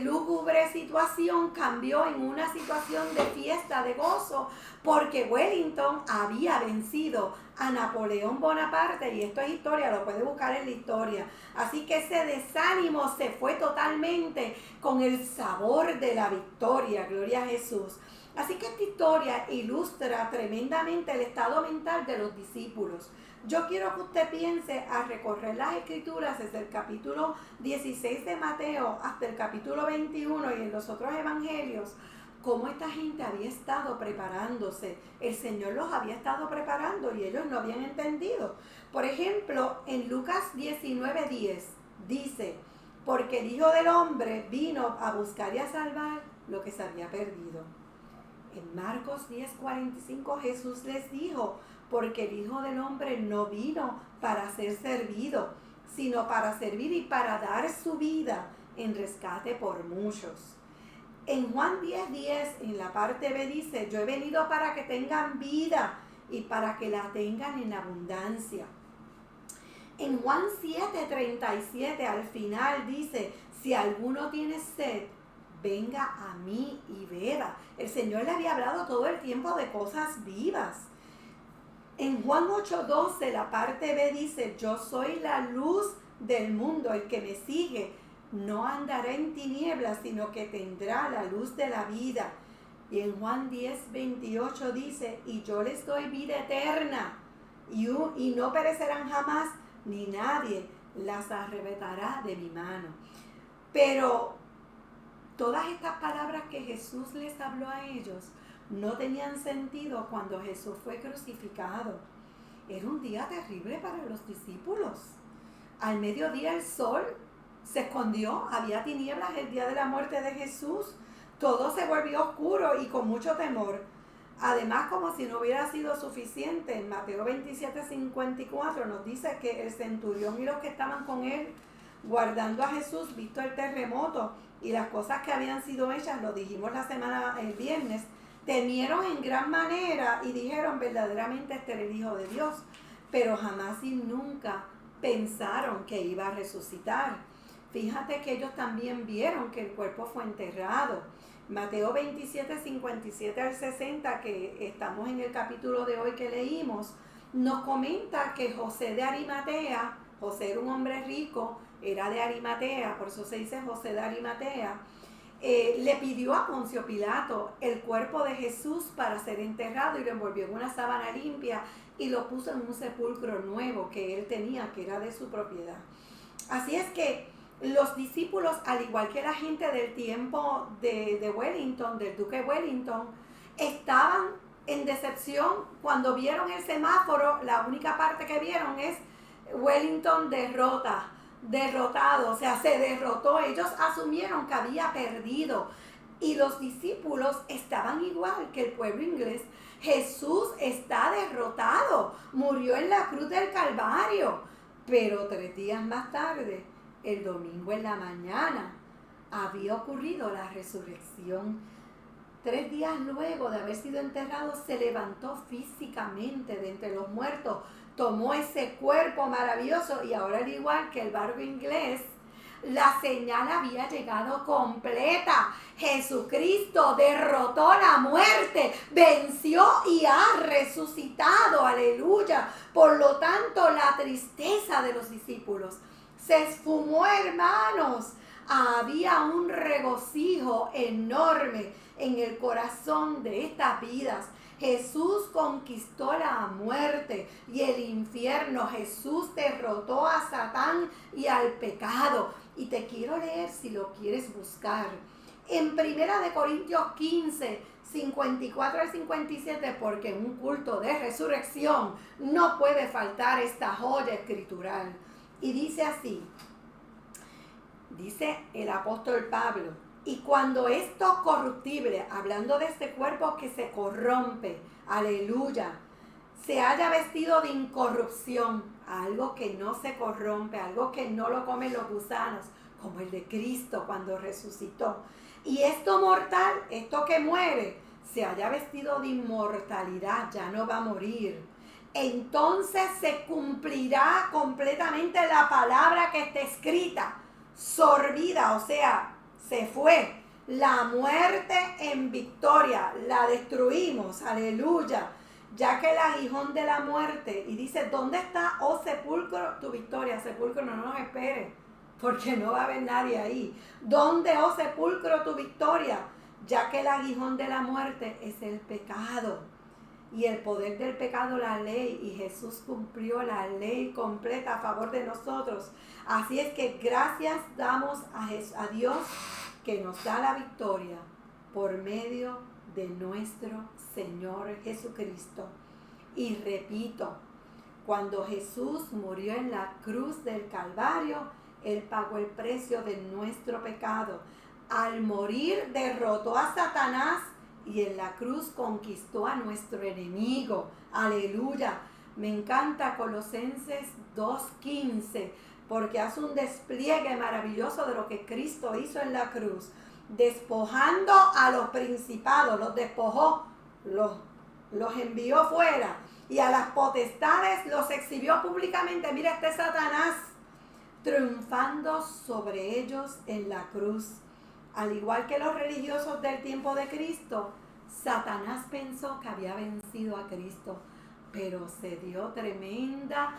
lúgubre situación cambió en una situación de fiesta, de gozo, porque Wellington había vencido a Napoleón Bonaparte, y esto es historia, lo puede buscar en la historia. Así que ese desánimo se fue totalmente con el sabor de la victoria, gloria a Jesús. Así que esta historia ilustra tremendamente el estado mental de los discípulos. Yo quiero que usted piense a recorrer las escrituras desde el capítulo 16 de Mateo hasta el capítulo 21 y en los otros evangelios, cómo esta gente había estado preparándose. El Señor los había estado preparando y ellos no habían entendido. Por ejemplo, en Lucas 19:10 dice, porque el Hijo del Hombre vino a buscar y a salvar lo que se había perdido. En Marcos 10:45 Jesús les dijo, porque el Hijo del Hombre no vino para ser servido, sino para servir y para dar su vida en rescate por muchos. En Juan 10:10, en la parte B dice, yo he venido para que tengan vida y para que la tengan en abundancia. En Juan 7:37 al final dice, si alguno tiene sed, venga a mí y beba. El Señor le había hablado todo el tiempo de cosas vivas. En Juan 8:12 la parte B dice, yo soy la luz del mundo. El que me sigue no andará en tinieblas, sino que tendrá la luz de la vida. Y en Juan 10:28 dice, y yo les doy vida eterna, y no perecerán jamás, ni nadie las arrebatará de mi mano. Pero todas estas palabras que Jesús les habló a ellos no tenían sentido cuando Jesús fue crucificado. Era un día terrible para los discípulos. Al mediodía el sol se escondió, había tinieblas el día de la muerte de Jesús. Todo se volvió oscuro y con mucho temor. Además, como si no hubiera sido suficiente, en Mateo 27:54 nos dice que el centurión y los que estaban con él guardando a Jesús, visto el terremoto y las cosas que habían sido hechas, lo dijimos el viernes, temieron en gran manera y dijeron, verdaderamente este era el Hijo de Dios, pero jamás y nunca pensaron que iba a resucitar. Fíjate que ellos también vieron que el cuerpo fue enterrado. Mateo 27:57 al 60, que estamos en el capítulo de hoy que leímos, nos comenta que José de Arimatea, José era un hombre rico, era de Arimatea, por eso se dice José de Arimatea, le pidió a Poncio Pilato el cuerpo de Jesús para ser enterrado y lo envolvió en una sábana limpia y lo puso en un sepulcro nuevo que él tenía, que era de su propiedad. Así es que los discípulos, al igual que la gente del tiempo de Wellington, del duque Wellington, estaban en decepción cuando vieron el semáforo. La única parte que vieron es Wellington derrotado, o sea, se derrotó. Ellos asumieron que había perdido y los discípulos estaban igual que el pueblo inglés. Jesús está derrotado, murió en la cruz del Calvario, pero 3 días más tarde, el domingo en la mañana, había ocurrido la resurrección. 3 días luego de haber sido enterrado, se levantó físicamente de entre los muertos, tomó ese cuerpo maravilloso y ahora, al igual que el barco inglés, la señal había llegado completa. Jesucristo derrotó la muerte, venció y ha resucitado. Aleluya. Por lo tanto, la tristeza de los discípulos se esfumó, hermanos. Había un regocijo enorme en el corazón de estas vidas. Jesús conquistó la muerte y el infierno. Jesús derrotó a Satán y al pecado. Y te quiero leer, si lo quieres buscar, en 1 Corintios 15, 54 al 57, porque en un culto de resurrección no puede faltar esta joya escritural. Y dice así, dice el apóstol Pablo, y cuando esto corruptible, hablando de este cuerpo que se corrompe, aleluya, se haya vestido de incorrupción, algo que no se corrompe, algo que no lo comen los gusanos, como el de Cristo cuando resucitó. Y esto mortal, esto que muere, se haya vestido de inmortalidad, ya no va a morir. Entonces se cumplirá completamente la palabra que está escrita, sorbida, o sea, se fue. La muerte en victoria, la destruimos, aleluya. Ya que el aguijón de la muerte, y dice, ¿dónde está, oh sepulcro, tu victoria? Sepulcro, no nos espere, porque no va a haber nadie ahí. ¿Dónde, oh sepulcro, tu victoria? Ya que el aguijón de la muerte es el pecado. Y el poder del pecado, la ley, y Jesús cumplió la ley completa a favor de nosotros. Así es que gracias damos a Dios que nos da la victoria por medio de nuestro Señor Jesucristo. Y repito, cuando Jesús murió en la cruz del Calvario, Él pagó el precio de nuestro pecado. Al morir derrotó a Satanás y en la cruz conquistó a nuestro enemigo. Aleluya. Me encanta Colosenses 2:15 porque hace un despliegue maravilloso de lo que Cristo hizo en la cruz. Despojando a los principados, los despojó, los envió fuera. Y a las potestades los exhibió públicamente. Mira, este Satanás triunfando sobre ellos en la cruz. Al igual que los religiosos del tiempo de Cristo, Satanás pensó que había vencido a Cristo, pero se dio tremenda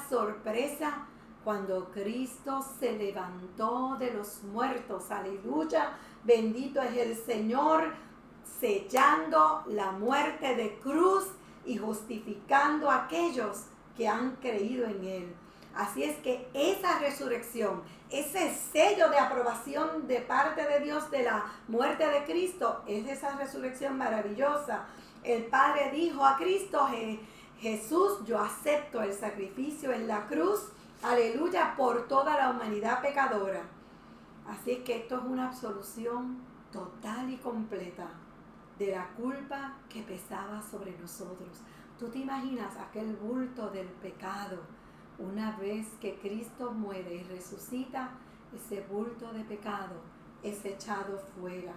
sorpresa cuando Cristo se levantó de los muertos. Aleluya, bendito es el Señor, sellando la muerte de cruz y justificando a aquellos que han creído en Él. Así es que esa resurrección, ese sello de aprobación de parte de Dios de la muerte de Cristo, es esa resurrección maravillosa. El Padre dijo a Cristo: Jesús, yo acepto el sacrificio en la cruz, aleluya, por toda la humanidad pecadora. Así es que esto es una absolución total y completa de la culpa que pesaba sobre nosotros. ¿Tú te imaginas aquel bulto del pecado? Una vez que Cristo muere y resucita, ese bulto de pecado es echado fuera.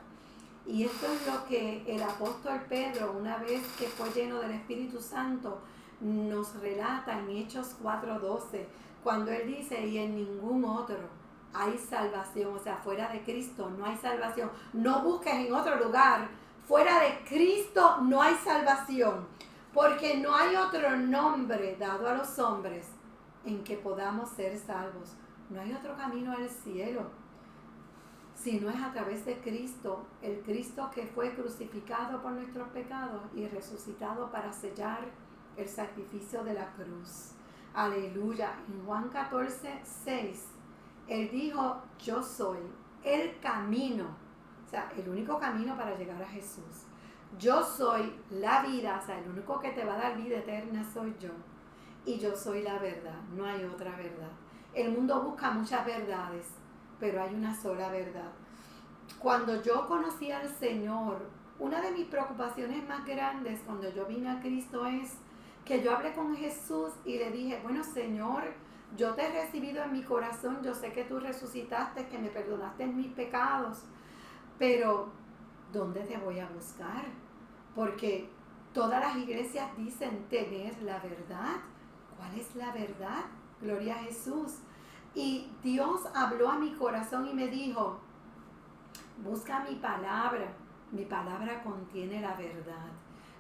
Y esto es lo que el apóstol Pedro, una vez que fue lleno del Espíritu Santo, nos relata en Hechos 4:12, cuando él dice: y en ningún otro hay salvación. O sea, fuera de Cristo no hay salvación. No busques en otro lugar. Fuera de Cristo no hay salvación, porque no hay otro nombre dado a los hombres en que podamos ser salvos. No hay otro camino al cielo, si no es a través de Cristo, el Cristo que fue crucificado por nuestros pecados y resucitado para sellar el sacrificio de la cruz. Aleluya. En Juan 14:6, Él dijo: yo soy el camino, o sea, el único camino para llegar a Jesús. Yo soy la vida, o sea, el único que te va a dar vida eterna soy yo. Y yo soy la verdad, no hay otra verdad. El mundo busca muchas verdades, pero hay una sola verdad. Cuando yo conocí al Señor, una de mis preocupaciones más grandes cuando yo vine a Cristo es que yo hablé con Jesús y le dije: bueno, Señor, yo te he recibido en mi corazón, yo sé que tú resucitaste, que me perdonaste mis pecados, pero ¿dónde te voy a buscar? Porque todas las iglesias dicen tener la verdad. ¿Cuál es la verdad? Gloria a Jesús. Y Dios habló a mi corazón y me dijo: busca mi palabra contiene la verdad.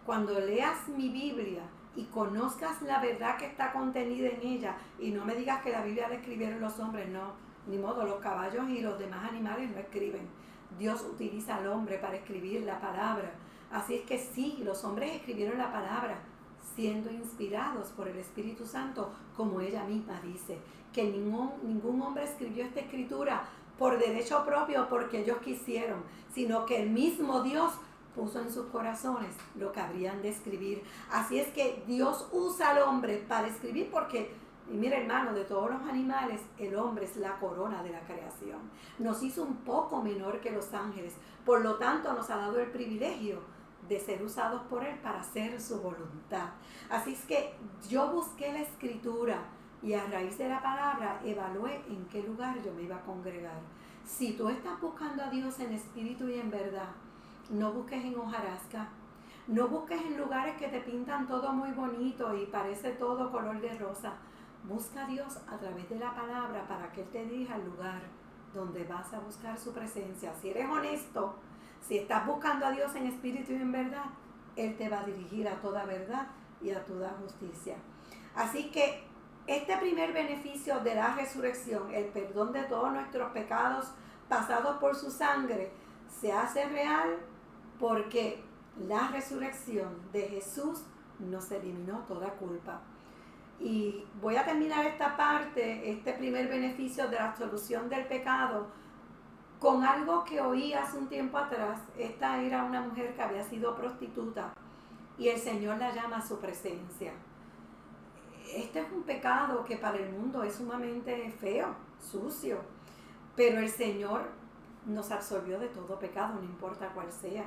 Cuando leas mi Biblia y conozcas la verdad que está contenida en ella, y no me digas que la Biblia la escribieron los hombres, no, ni modo, los caballos y los demás animales no escriben. Dios utiliza al hombre para escribir la palabra. Así es que sí, los hombres escribieron la palabra, siendo inspirados por el Espíritu Santo, como ella misma dice, que ningún hombre escribió esta escritura por derecho propio, porque ellos quisieron, sino que el mismo Dios puso en sus corazones lo que habrían de escribir. Así es que Dios usa al hombre para escribir, porque, y mira, hermano, de todos los animales, el hombre es la corona de la creación. Nos hizo un poco menor que los ángeles, por lo tanto nos ha dado el privilegio de ser usados por Él para hacer su voluntad. Así es que yo busqué la escritura y a raíz de la palabra evalué en qué lugar yo me iba a congregar. Si tú estás buscando a Dios en espíritu y en verdad, no busques en hojarasca, no busques en lugares que te pintan todo muy bonito y parece todo color de rosa. Busca a Dios a través de la palabra para que Él te dirija al lugar donde vas a buscar su presencia. Si eres honesto, si estás buscando a Dios en espíritu y en verdad, Él te va a dirigir a toda verdad y a toda justicia. Así que este primer beneficio de la resurrección, el perdón de todos nuestros pecados pasados por su sangre, se hace real porque la resurrección de Jesús nos eliminó toda culpa. Y voy a terminar esta parte, este primer beneficio de la absolución del pecado, con algo que oí hace un tiempo atrás. Esta era una mujer que había sido prostituta y el Señor la llama a su presencia. Este es un pecado que para el mundo es sumamente feo, sucio, pero el Señor nos absolvió de todo pecado, no importa cuál sea.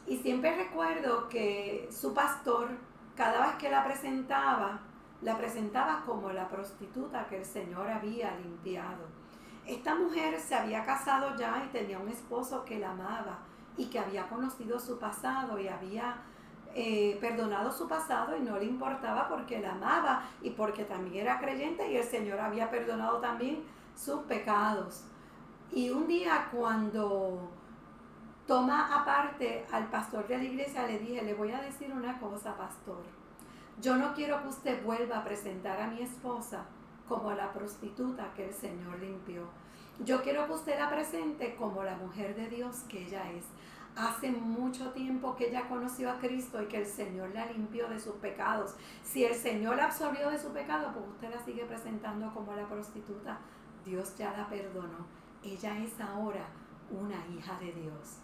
Y siempre recuerdo que su pastor, cada vez que la presentaba como la prostituta que el Señor había limpiado. Esta mujer se había casado ya y tenía un esposo que la amaba y que había conocido su pasado y había perdonado su pasado y no le importaba porque la amaba y porque también era creyente y el Señor había perdonado también sus pecados. Y un día, cuando toma aparte al pastor de la iglesia, le dije: le voy a decir una cosa, pastor, yo no quiero que usted vuelva a presentar a mi esposa como la prostituta que el Señor limpió. Yo quiero que usted la presente como la mujer de Dios que ella es. Hace mucho tiempo que ella conoció a Cristo y que el Señor la limpió de sus pecados. Si el Señor la absorbió de su pecado, pues usted la sigue presentando como la prostituta. Dios ya la perdonó. Ella es ahora una hija de Dios.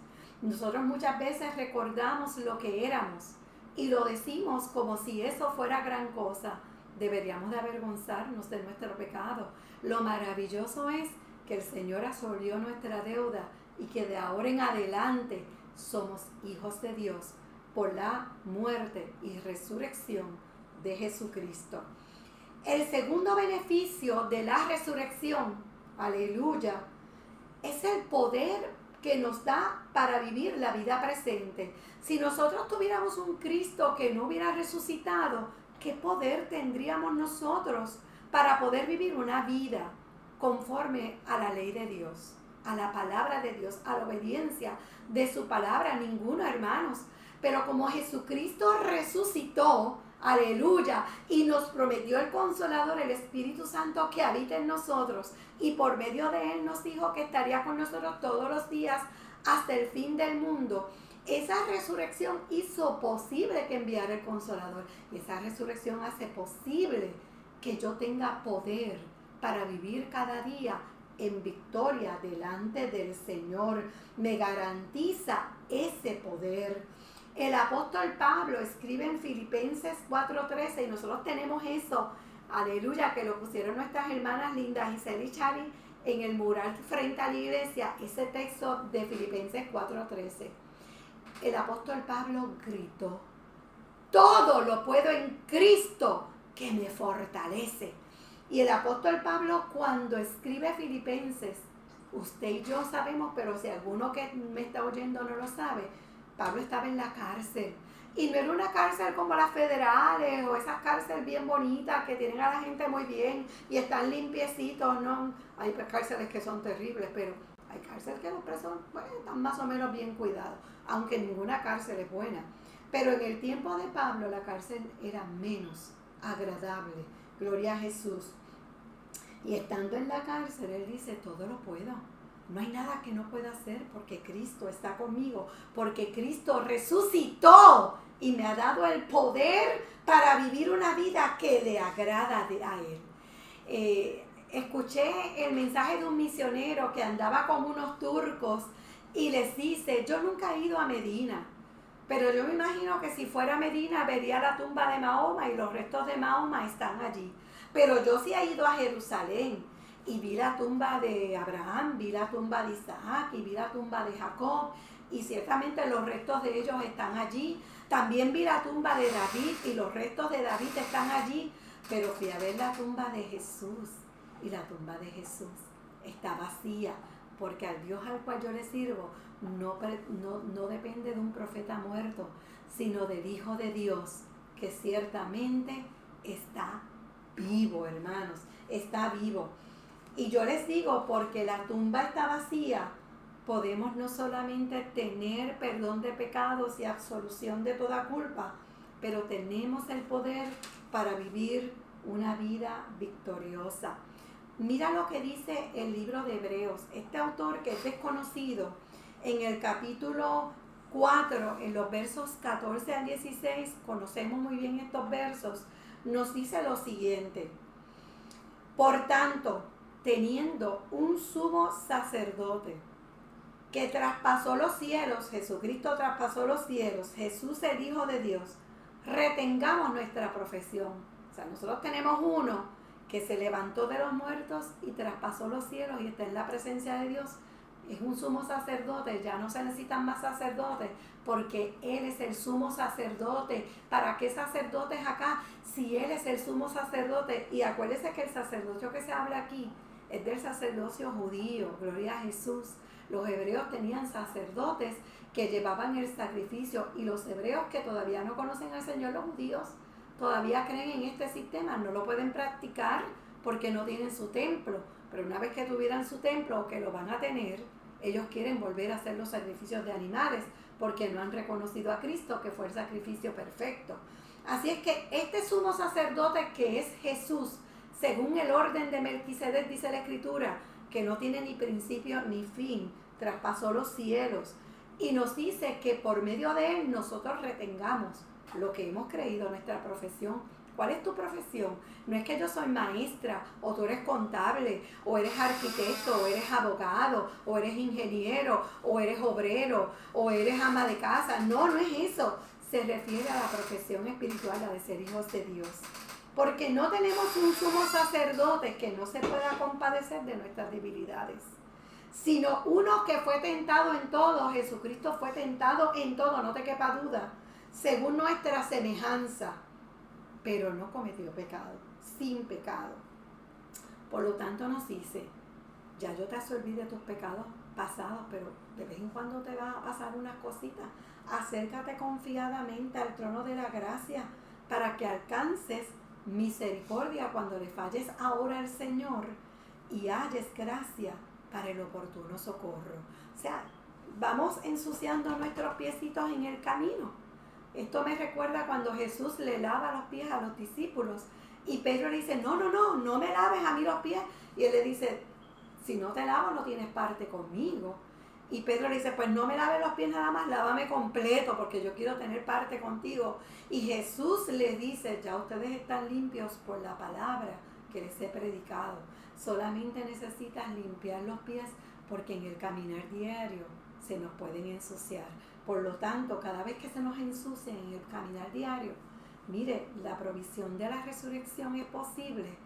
Nosotros muchas veces recordamos lo que éramos y lo decimos como si eso fuera gran cosa. Deberíamos de avergonzarnos de nuestro pecado. Lo maravilloso es que el Señor absorbió nuestra deuda y que de ahora en adelante somos hijos de Dios por la muerte y resurrección de Jesucristo. El segundo beneficio de la resurrección, aleluya, es el poder que nos da para vivir la vida presente. Si nosotros tuviéramos un Cristo que no hubiera resucitado, ¿qué poder tendríamos nosotros para poder vivir una vida conforme a la ley de Dios, a la palabra de Dios, a la obediencia de su palabra? Ninguno, hermanos. Pero como Jesucristo resucitó, aleluya, y nos prometió el Consolador, el Espíritu Santo que habita en nosotros, y por medio de él nos dijo que estaría con nosotros todos los días hasta el fin del mundo. Esa resurrección hizo posible que enviara el Consolador, y esa resurrección hace posible que yo tenga poder para vivir cada día en victoria delante del Señor. Me garantiza ese poder. El apóstol Pablo escribe en Filipenses 4:13 y nosotros tenemos eso, aleluya, que lo pusieron nuestras hermanas lindas Giselle y Chari en el mural frente a la iglesia, ese texto de Filipenses 4:13. El apóstol Pablo gritó: todo lo puedo en Cristo que me fortalece. Y el apóstol Pablo, cuando escribe Filipenses, usted y yo sabemos, pero si alguno que me está oyendo no lo sabe, Pablo estaba en la cárcel. Y no era una cárcel como las federales o esas cárceles bien bonitas que tienen a la gente muy bien y están limpiecitos, ¿no? Hay cárceles que son terribles, pero hay cárceles que los presos están más o menos bien cuidados, aunque ninguna cárcel es buena. Pero en el tiempo de Pablo la cárcel era menos agradable. Gloria a Jesús. Y estando en la cárcel, él dice: todo lo puedo. No hay nada que no pueda hacer porque Cristo está conmigo, porque Cristo resucitó y me ha dado el poder para vivir una vida que le agrada a Él. Escuché el mensaje de un misionero que andaba con unos turcos y les dice: yo nunca he ido a Medina, pero yo me imagino que si fuera a Medina vería la tumba de Mahoma y los restos de Mahoma están allí. Pero yo sí he ido a Jerusalén y vi la tumba de Abraham, vi la tumba de Isaac y vi la tumba de Jacob, y ciertamente los restos de ellos están allí. También vi la tumba de David y los restos de David están allí, pero fui a ver la tumba de Jesús y la tumba de Jesús está vacía, porque al Dios al cual yo le sirvo no depende de un profeta muerto, sino del Hijo de Dios, que ciertamente está vivo, hermanos, está vivo. Y yo les digo, porque la tumba está vacía, podemos no solamente tener perdón de pecados y absolución de toda culpa, pero tenemos el poder para vivir una vida victoriosa. Mira lo que dice el libro de Hebreos. Este autor, que es desconocido, en el capítulo 4, en los versos 14 al 16, conocemos muy bien estos versos, nos dice lo siguiente: por tanto, teniendo un sumo sacerdote que traspasó los cielos, Jesucristo traspasó los cielos, Jesús el Hijo de Dios, retengamos nuestra profesión. O sea, nosotros tenemos uno que se levantó de los muertos y traspasó los cielos y está en la presencia de Dios. Es un sumo sacerdote, ya no se necesitan más sacerdotes porque Él es el sumo sacerdote. ¿Para qué sacerdotes acá si Él es el sumo sacerdote? Y acuérdense que el sacerdocio que se habla aquí es del sacerdocio judío, gloria a Jesús. Los hebreos tenían sacerdotes que llevaban el sacrificio, y los hebreos que todavía no conocen al Señor, los judíos, todavía creen en este sistema, no lo pueden practicar porque no tienen su templo, pero una vez que tuvieran su templo, o que lo van a tener, ellos quieren volver a hacer los sacrificios de animales porque no han reconocido a Cristo, que fue el sacrificio perfecto. Así es que este sumo sacerdote, que es Jesús, según el orden de Melquisedec, dice la Escritura, que no tiene ni principio ni fin, traspasó los cielos. Y nos dice que por medio de él nosotros retengamos lo que hemos creído, nuestra profesión. ¿Cuál es tu profesión? No es que yo soy maestra, o tú eres contable, o eres arquitecto, o eres abogado, o eres ingeniero, o eres obrero, o eres ama de casa. No, no es eso. Se refiere a la profesión espiritual, la de ser hijos de Dios. Porque no tenemos un sumo sacerdote que no se pueda compadecer de nuestras debilidades, sino uno que fue tentado en todo. Jesucristo fue tentado en todo, no te quepa duda, según nuestra semejanza, pero no cometió pecado, sin pecado. Por lo tanto nos dice, ya yo te absorbí de tus pecados pasados, pero de vez en cuando te va a pasar unas cositas. Acércate confiadamente al trono de la gracia para que alcances misericordia cuando le falles ahora al Señor y halles gracia para el oportuno socorro. O sea, vamos ensuciando nuestros piecitos en el camino. Esto me recuerda cuando Jesús le lava los pies a los discípulos y Pedro le dice, no me laves a mí los pies. Y él le dice, si no te lavo no tienes parte conmigo. Y Pedro le dice, pues no me laves los pies nada más, lávame completo porque yo quiero tener parte contigo. Y Jesús le dice, ya ustedes están limpios por la palabra que les he predicado. Solamente necesitas limpiar los pies porque en el caminar diario se nos pueden ensuciar. Por lo tanto, cada vez que se nos ensucia en el caminar diario, mire, la provisión de la resurrección es posible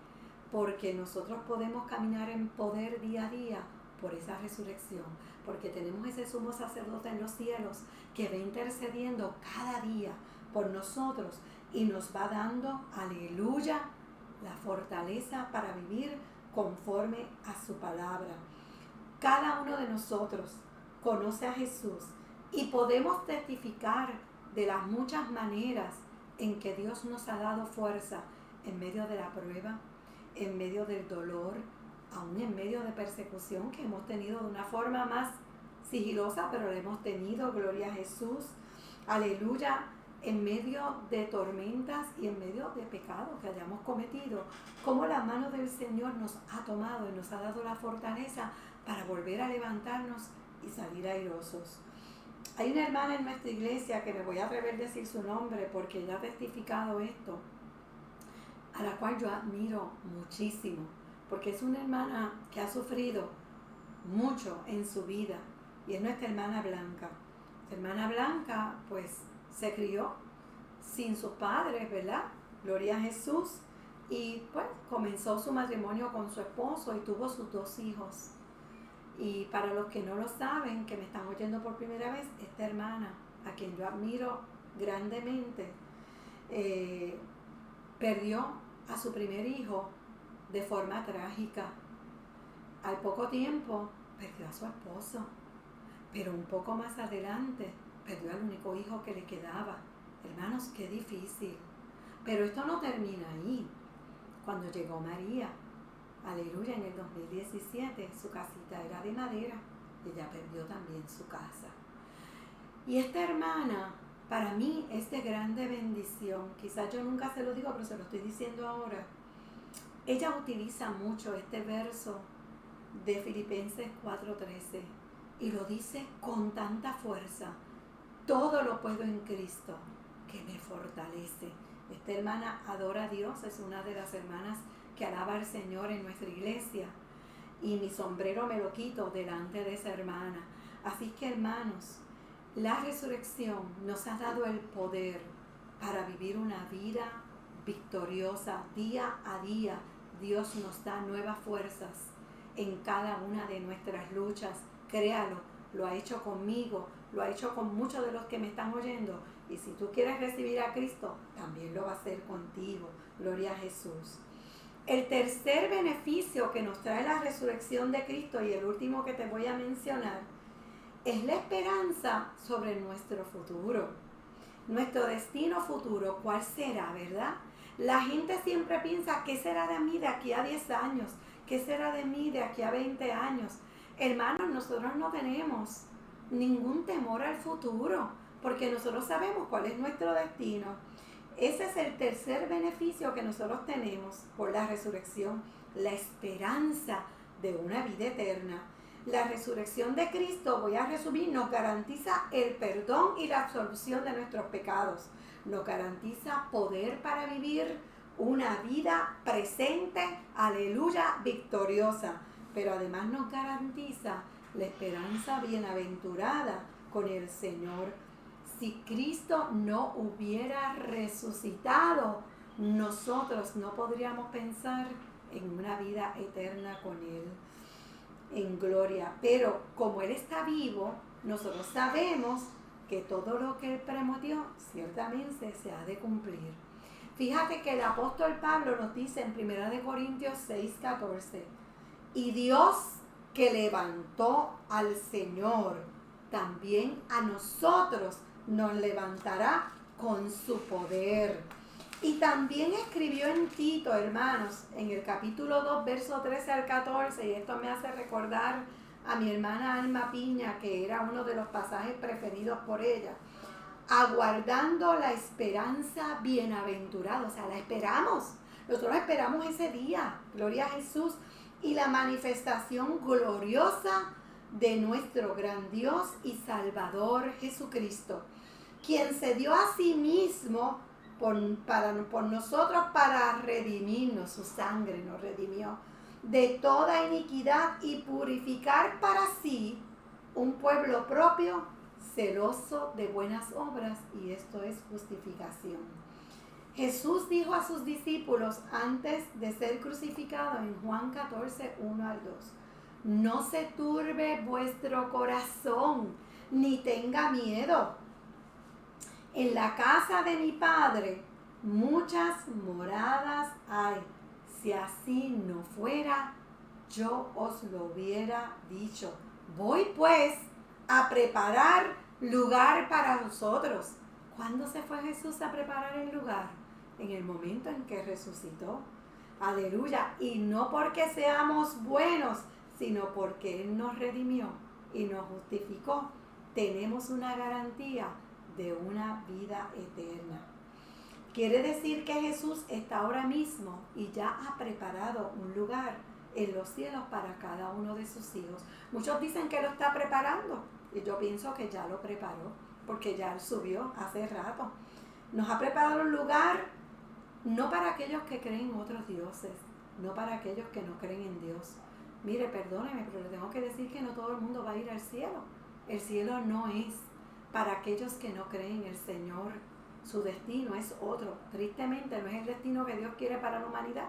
porque nosotros podemos caminar en poder día a día por esa resurrección, porque tenemos ese sumo sacerdote en los cielos que va intercediendo cada día por nosotros y nos va dando, aleluya, la fortaleza para vivir conforme a su palabra. Cada uno de nosotros conoce a Jesús y podemos testificar de las muchas maneras en que Dios nos ha dado fuerza en medio de la prueba, en medio del dolor, aún en medio de persecución que hemos tenido de una forma más sigilosa, pero la hemos tenido, gloria a Jesús, aleluya, en medio de tormentas y en medio de pecados que hayamos cometido, como la mano del Señor nos ha tomado y nos ha dado la fortaleza para volver a levantarnos y salir airosos. Hay una hermana en nuestra iglesia que me voy a atrever a decir su nombre porque ella ha testificado esto, a la cual yo admiro muchísimo, porque es una hermana que ha sufrido mucho en su vida y es nuestra hermana Blanca. Nuestra hermana Blanca pues se crió sin sus padres, ¿verdad? Gloria a Jesús. Y pues comenzó su matrimonio con su esposo y tuvo sus 2 hijos. Y para los que no lo saben, que me están oyendo por primera vez, esta hermana, a quien yo admiro grandemente, perdió a su primer hijo de forma trágica. Al poco tiempo perdió a su esposo, pero un poco más adelante perdió al único hijo que le quedaba. Hermanos, qué difícil. Pero esto no termina ahí. Cuando llegó María, aleluya, en el 2017, su casita era de madera y ella perdió también su casa. Y esta hermana, para mí, es de grande bendición. Quizás yo nunca se lo digo, pero se lo estoy diciendo ahora. Ella utiliza mucho este verso de Filipenses 4:13 y lo dice con tanta fuerza. Todo lo puedo en Cristo que me fortalece. Esta hermana adora a Dios, es una de las hermanas que alaba al Señor en nuestra iglesia y mi sombrero me lo quito delante de esa hermana. Así que, hermanos, la resurrección nos ha dado el poder para vivir una vida victoriosa día a día. Dios nos da nuevas fuerzas en cada una de nuestras luchas. Créalo, lo ha hecho conmigo, lo ha hecho con muchos de los que me están oyendo. Y si tú quieres recibir a Cristo, también lo va a hacer contigo. Gloria a Jesús. El tercer beneficio que nos trae la resurrección de Cristo, y el último que te voy a mencionar, es la esperanza sobre nuestro futuro. Nuestro destino futuro, ¿cuál será, verdad? La gente siempre piensa, ¿qué será de mí de aquí a 10 años? ¿Qué será de mí de aquí a 20 años? Hermanos, nosotros no tenemos ningún temor al futuro, porque nosotros sabemos cuál es nuestro destino. Ese es el tercer beneficio que nosotros tenemos por la resurrección, la esperanza de una vida eterna. La resurrección de Cristo, voy a resumir, nos garantiza el perdón y la absolución de nuestros pecados. Nos garantiza poder para vivir una vida presente, aleluya, victoriosa. Pero además nos garantiza la esperanza bienaventurada con el Señor. Si Cristo no hubiera resucitado, nosotros no podríamos pensar en una vida eterna con Él, en gloria. Pero como Él está vivo, nosotros sabemos que todo lo que Él prometió ciertamente se ha de cumplir. Fíjate que el apóstol Pablo nos dice en 1 Corintios 6:14, y Dios que levantó al Señor, también a nosotros nos levantará con su poder. Y también escribió en Tito, hermanos, en el capítulo 2, verso 13 al 14, y esto me hace recordar a mi hermana Alma Piña, que era uno de los pasajes preferidos por ella, aguardando la esperanza bienaventurada, o sea, la esperamos, nosotros esperamos ese día, gloria a Jesús, y la manifestación gloriosa de nuestro gran Dios y Salvador Jesucristo, quien se dio a sí mismo por nosotros para redimirnos, su sangre nos redimió de toda iniquidad y purificar para sí un pueblo propio, celoso de buenas obras, y esto es justificación. Jesús dijo a sus discípulos antes de ser crucificado en Juan 14, 1 al 2, no se turbe vuestro corazón, ni tenga miedo. En la casa de mi Padre muchas moradas hay. Si así no fuera, yo os lo hubiera dicho. Voy pues a preparar lugar para vosotros. ¿Cuándo se fue Jesús a preparar el lugar? En el momento en que resucitó. Aleluya. Y no porque seamos buenos, sino porque Él nos redimió y nos justificó. Tenemos una garantía de una vida eterna. Quiere decir que Jesús está ahora mismo y ya ha preparado un lugar en los cielos para cada uno de sus hijos. Muchos dicen que lo está preparando y yo pienso que ya lo preparó, porque ya Él subió hace rato. Nos ha preparado un lugar no para aquellos que creen en otros dioses, no para aquellos que no creen en Dios. Mire, perdóneme, pero le tengo que decir que no todo el mundo va a ir al cielo. El cielo no es para aquellos que no creen en el Señor. Su destino es otro. Tristemente no es el destino que Dios quiere para la humanidad.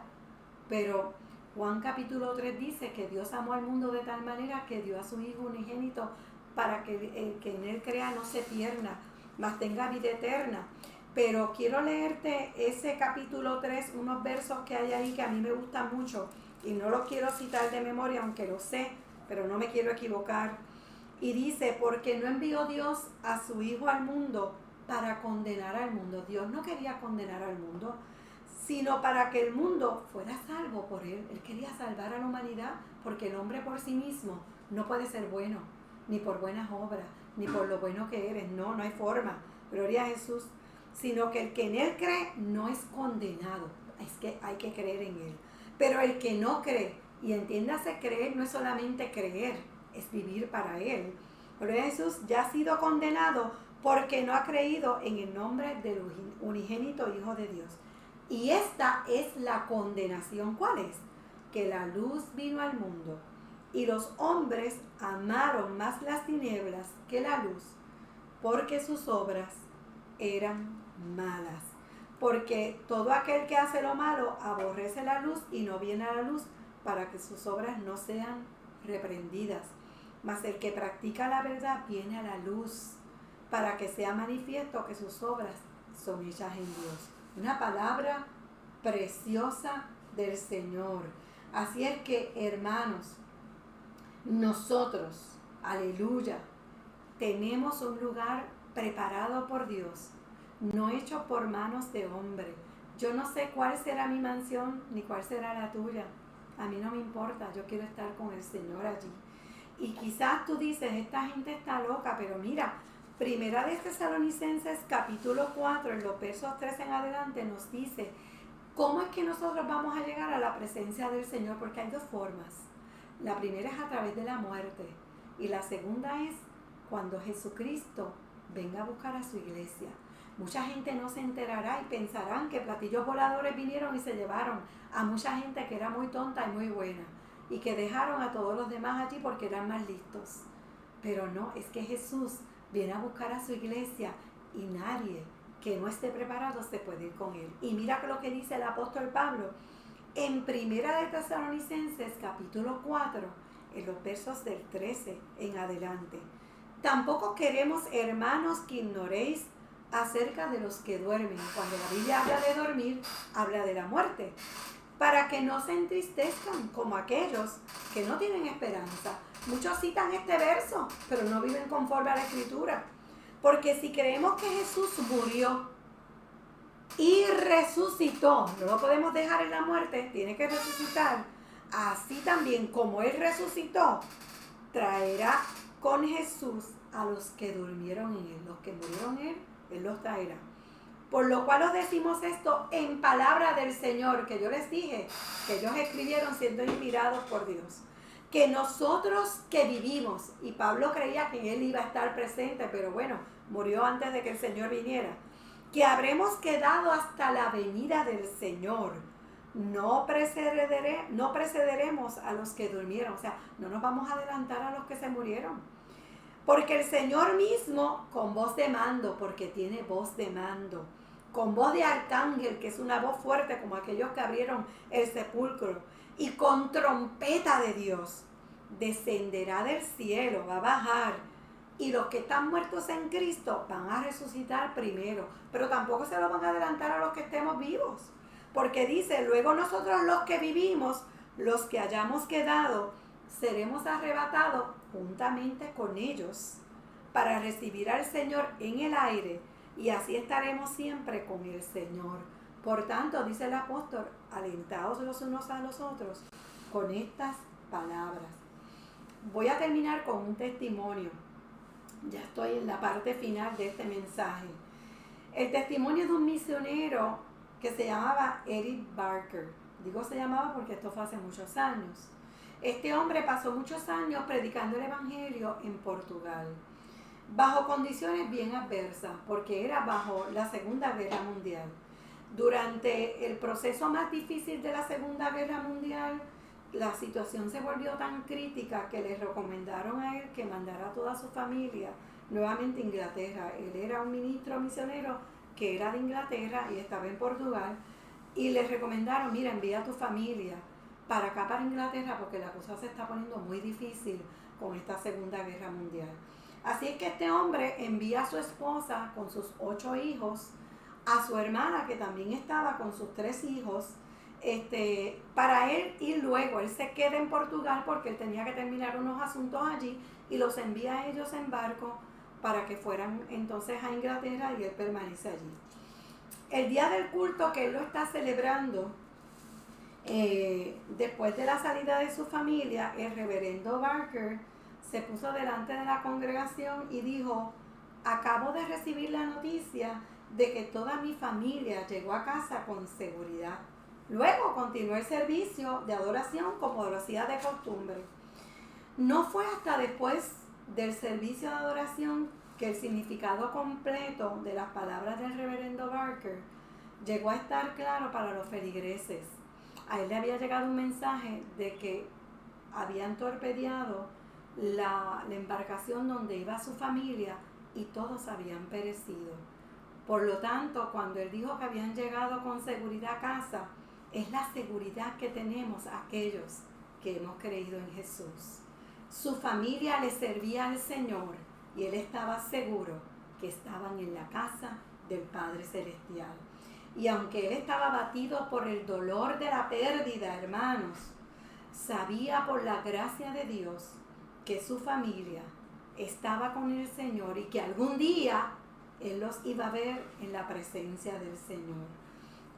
Pero Juan capítulo 3 dice que Dios amó al mundo de tal manera que dio a su Hijo unigénito para que el que en Él crea no se pierda, mas tenga vida eterna. Pero quiero leerte ese capítulo 3, unos versos que hay ahí que a mí me gustan mucho y no los quiero citar de memoria, aunque lo sé, pero no me quiero equivocar. Y dice, porque no envió Dios a su Hijo al mundo para condenar al mundo. Dios no quería condenar al mundo, sino para que el mundo fuera salvo por Él. Él quería salvar a la humanidad, porque el hombre por sí mismo no puede ser bueno, ni por buenas obras, ni por lo bueno que eres. No hay forma. Gloria a Jesús. Sino que el que en Él cree no es condenado. Es que hay que creer en Él. Pero el que no cree, y entiéndase, creer no es solamente creer, es vivir para Él. Gloria a Jesús, ya ha sido condenado porque no ha creído en el nombre del unigénito Hijo de Dios. Y esta es la condenación. ¿Cuál es? Que la luz vino al mundo y los hombres amaron más las tinieblas que la luz, porque sus obras eran malas. Porque todo aquel que hace lo malo aborrece la luz y no viene a la luz para que sus obras no sean reprendidas. Mas el que practica la verdad viene a la luz para que sea manifiesto que sus obras son hechas en Dios. Una palabra preciosa del Señor. Así es que, hermanos, nosotros, aleluya, tenemos un lugar preparado por Dios, no hecho por manos de hombre. Yo no sé cuál será mi mansión ni cuál será la tuya. A mí no me importa, yo quiero estar con el Señor allí. Y quizás tú dices, esta gente está loca, pero mira, Primera de Tesalonicenses capítulo 4, en los versos 3 en adelante, nos dice cómo es que nosotros vamos a llegar a la presencia del Señor, porque hay dos formas. La primera es a través de la muerte y la segunda es cuando Jesucristo venga a buscar a su iglesia. Mucha gente no se enterará y pensarán que platillos voladores vinieron y se llevaron a mucha gente que era muy tonta y muy buena y que dejaron a todos los demás allí porque eran más listos. Pero no, es que Jesús viene a buscar a su iglesia y nadie que no esté preparado se puede ir con él. Y mira lo que dice el apóstol Pablo en Primera de Tesalonicenses capítulo 4, en los versos del 13 en adelante. Tampoco queremos, hermanos, que ignoréis acerca de los que duermen. Cuando la Biblia habla de dormir, habla de la muerte, para que no se entristezcan como aquellos que no tienen esperanza. Muchos citan este verso, pero no viven conforme a la Escritura. Porque si creemos que Jesús murió y resucitó, no lo podemos dejar en la muerte, tiene que resucitar. Así también como Él resucitó, traerá con Jesús a los que durmieron en Él. Los que murieron en Él, Él los traerá. Por lo cual os decimos esto en palabra del Señor, que yo les dije, que ellos escribieron siendo inspirados por Dios. Que nosotros que vivimos, y Pablo creía que Él iba a estar presente, pero bueno, murió antes de que el Señor viniera, que habremos quedado hasta la venida del Señor. No precederemos a los que durmieron, o sea, no nos vamos a adelantar a los que se murieron. Porque el Señor mismo, con voz de mando, porque tiene voz de mando, con voz de arcángel, que es una voz fuerte como aquellos que abrieron el sepulcro, y con trompeta de Dios, descenderá del cielo, va a bajar, y los que están muertos en Cristo van a resucitar primero, pero tampoco se lo van a adelantar a los que estemos vivos, porque dice, luego nosotros los que vivimos, los que hayamos quedado, seremos arrebatados juntamente con ellos para recibir al Señor en el aire, y así estaremos siempre con el Señor. Por tanto, dice el apóstol, alentaos los unos a los otros con estas palabras. Voy a terminar con un testimonio. Ya estoy en la parte final de este mensaje. El testimonio de un misionero que se llamaba Eric Barker. Digo se llamaba porque esto fue hace muchos años. Este hombre pasó muchos años predicando el evangelio en Portugal, bajo condiciones bien adversas, porque era bajo la Segunda Guerra Mundial. Durante el proceso más difícil de la Segunda Guerra Mundial, la situación se volvió tan crítica que le recomendaron a él que mandara a toda su familia nuevamente a Inglaterra. Él era un ministro misionero que era de Inglaterra y estaba en Portugal, y le recomendaron, mira, envía a tu familia para acá, para Inglaterra, porque la cosa se está poniendo muy difícil con esta Segunda Guerra Mundial. Así es que este hombre envía a su esposa con sus 8 hijos, a su hermana que también estaba con sus 3 hijos, para él, y luego él se queda en Portugal porque él tenía que terminar unos asuntos allí, y los envía a ellos en barco para que fueran entonces a Inglaterra, y él permanece allí. El día del culto que él lo está celebrando, después de la salida de su familia, el reverendo Barker se puso delante de la congregación y dijo, acabo de recibir la noticia de que toda mi familia llegó a casa con seguridad. Luego continuó el servicio de adoración como lo hacía de costumbre. No fue hasta después del servicio de adoración que el significado completo de las palabras del reverendo Barker llegó a estar claro para los feligreses. A él le había llegado un mensaje de que habían torpedeado la embarcación donde iba su familia y todos habían perecido. Por lo tanto, cuando él dijo que habían llegado con seguridad a casa, es la seguridad que tenemos aquellos que hemos creído en Jesús. Su familia le servía al Señor y él estaba seguro que estaban en la casa del Padre Celestial. Y aunque él estaba abatido por el dolor de la pérdida, hermanos, sabía por la gracia de Dios que su familia estaba con el Señor y que algún día él los iba a ver en la presencia del Señor.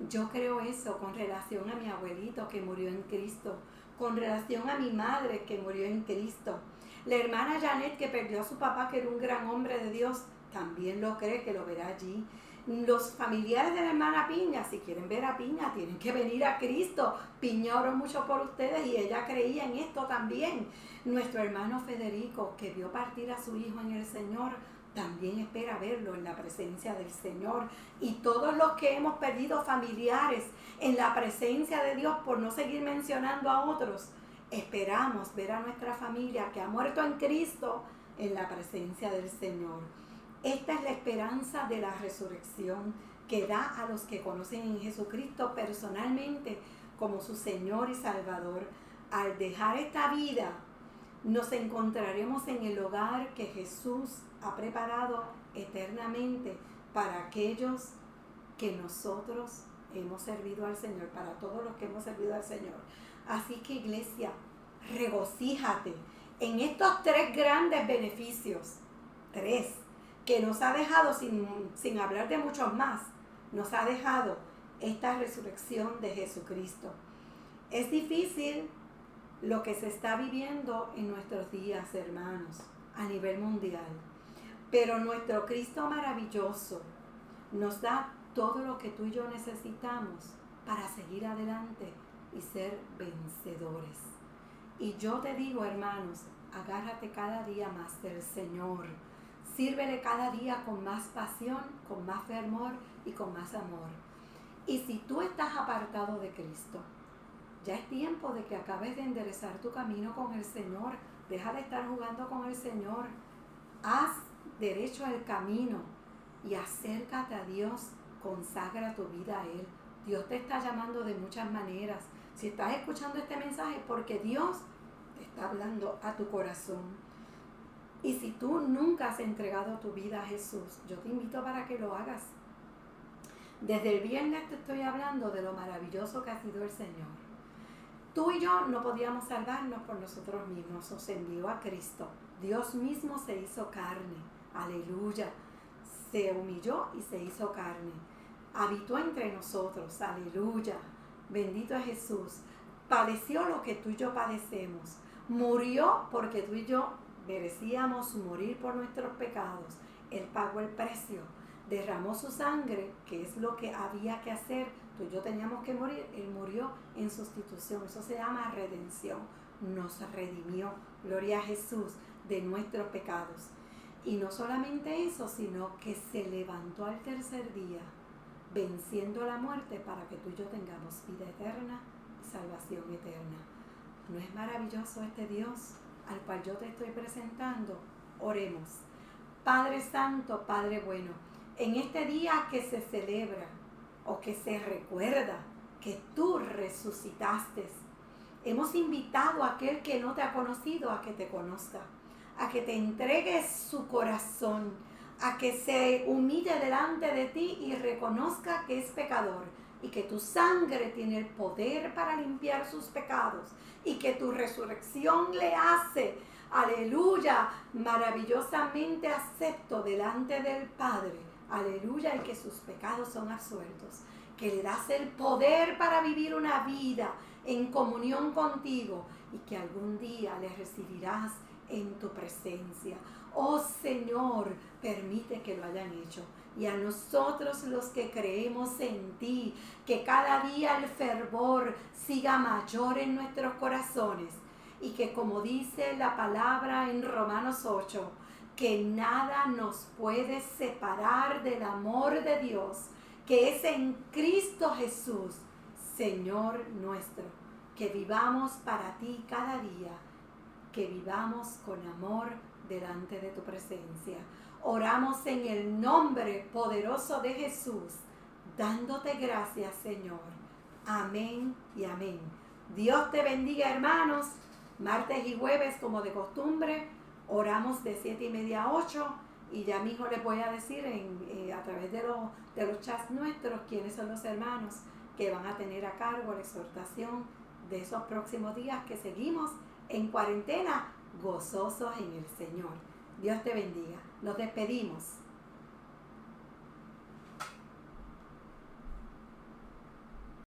Yo creo eso con relación a mi abuelito que murió en Cristo, con relación a mi madre que murió en Cristo, la hermana Janet que perdió a su papá, que era un gran hombre de Dios, también lo cree que lo verá allí. Los familiares de la hermana Piña, si quieren ver a Piña, tienen que venir a Cristo. Piña oró mucho por ustedes y ella creía en esto también. Nuestro hermano Federico, que vio partir a su hijo en el Señor, también espera verlo en la presencia del Señor. Y todos los que hemos perdido familiares en la presencia de Dios, por no seguir mencionando a otros, esperamos ver a nuestra familia que ha muerto en Cristo en la presencia del Señor. Esta es la esperanza de la resurrección que da a los que conocen en Jesucristo personalmente como su Señor y Salvador. Al dejar esta vida, nos encontraremos en el hogar que Jesús ha preparado eternamente para aquellos que nosotros hemos servido al Señor, para todos los que hemos servido al Señor. Así que, iglesia, regocíjate en estos 3 grandes beneficios, 3, que nos ha dejado, sin hablar de muchos más, nos ha dejado esta resurrección de Jesucristo. Es difícil lo que se está viviendo en nuestros días, hermanos, a nivel mundial, pero nuestro Cristo maravilloso nos da todo lo que tú y yo necesitamos para seguir adelante y ser vencedores. Y yo te digo, hermanos, agárrate cada día más del Señor. Sírvele cada día con más pasión, con más fervor y con más amor. Y si tú estás apartado de Cristo, ya es tiempo de que acabes de enderezar tu camino con el Señor. Deja de estar jugando con el Señor. Haz derecho el camino y acércate a Dios. Consagra tu vida a Él. Dios te está llamando de muchas maneras. Si estás escuchando este mensaje, porque Dios te está hablando a tu corazón. Y si tú nunca has entregado tu vida a Jesús, yo te invito para que lo hagas. Desde el viernes te estoy hablando de lo maravilloso que ha sido el Señor. Tú y yo no podíamos salvarnos por nosotros mismos, nos envió a Cristo. Dios mismo se hizo carne, aleluya. Se humilló y se hizo carne. Habitó entre nosotros, aleluya. Bendito es Jesús. Padeció lo que tú y yo padecemos. Murió porque tú y yo merecíamos morir por nuestros pecados. Él pagó el precio. Derramó su sangre, que es lo que había que hacer. Tú y yo teníamos que morir. Él murió en sustitución. Eso se llama redención. Nos redimió. Gloria a Jesús, de nuestros pecados. Y no solamente eso, sino que se levantó al tercer día, venciendo la muerte para que tú y yo tengamos vida eterna y salvación eterna. ¿No es maravilloso este Dios al cual yo te estoy presentando? Oremos. Padre Santo, Padre bueno, en este día que se celebra o que se recuerda que tú resucitaste, hemos invitado a aquel que no te ha conocido a que te conozca, a que te entregue su corazón, a que se humille delante de ti y reconozca que es pecador y que tu sangre tiene el poder para limpiar sus pecados y que tu resurrección le hace, aleluya, maravillosamente acepto delante del Padre, aleluya, y que sus pecados son absueltos, que le das el poder para vivir una vida en comunión contigo y que algún día le recibirás en tu presencia. Oh Señor, permite que lo hayan hecho. Y a nosotros los que creemos en ti, que cada día el fervor siga mayor en nuestros corazones. Y que, como dice la palabra en Romanos 8, que nada nos puede separar del amor de Dios, que es en Cristo Jesús, Señor nuestro. Que vivamos para ti cada día, que vivamos con amor delante de tu presencia. Oramos en el nombre poderoso de Jesús, dándote gracias, Señor. Amén y amén. Dios te bendiga, hermanos. Martes y jueves, como de costumbre, oramos de 7:30 a 8. Y ya mismo les voy a decir a través de los chats nuestros quiénes son los hermanos que van a tener a cargo la exhortación de esos próximos días que seguimos en cuarentena, gozosos en el Señor. Dios te bendiga. Nos despedimos.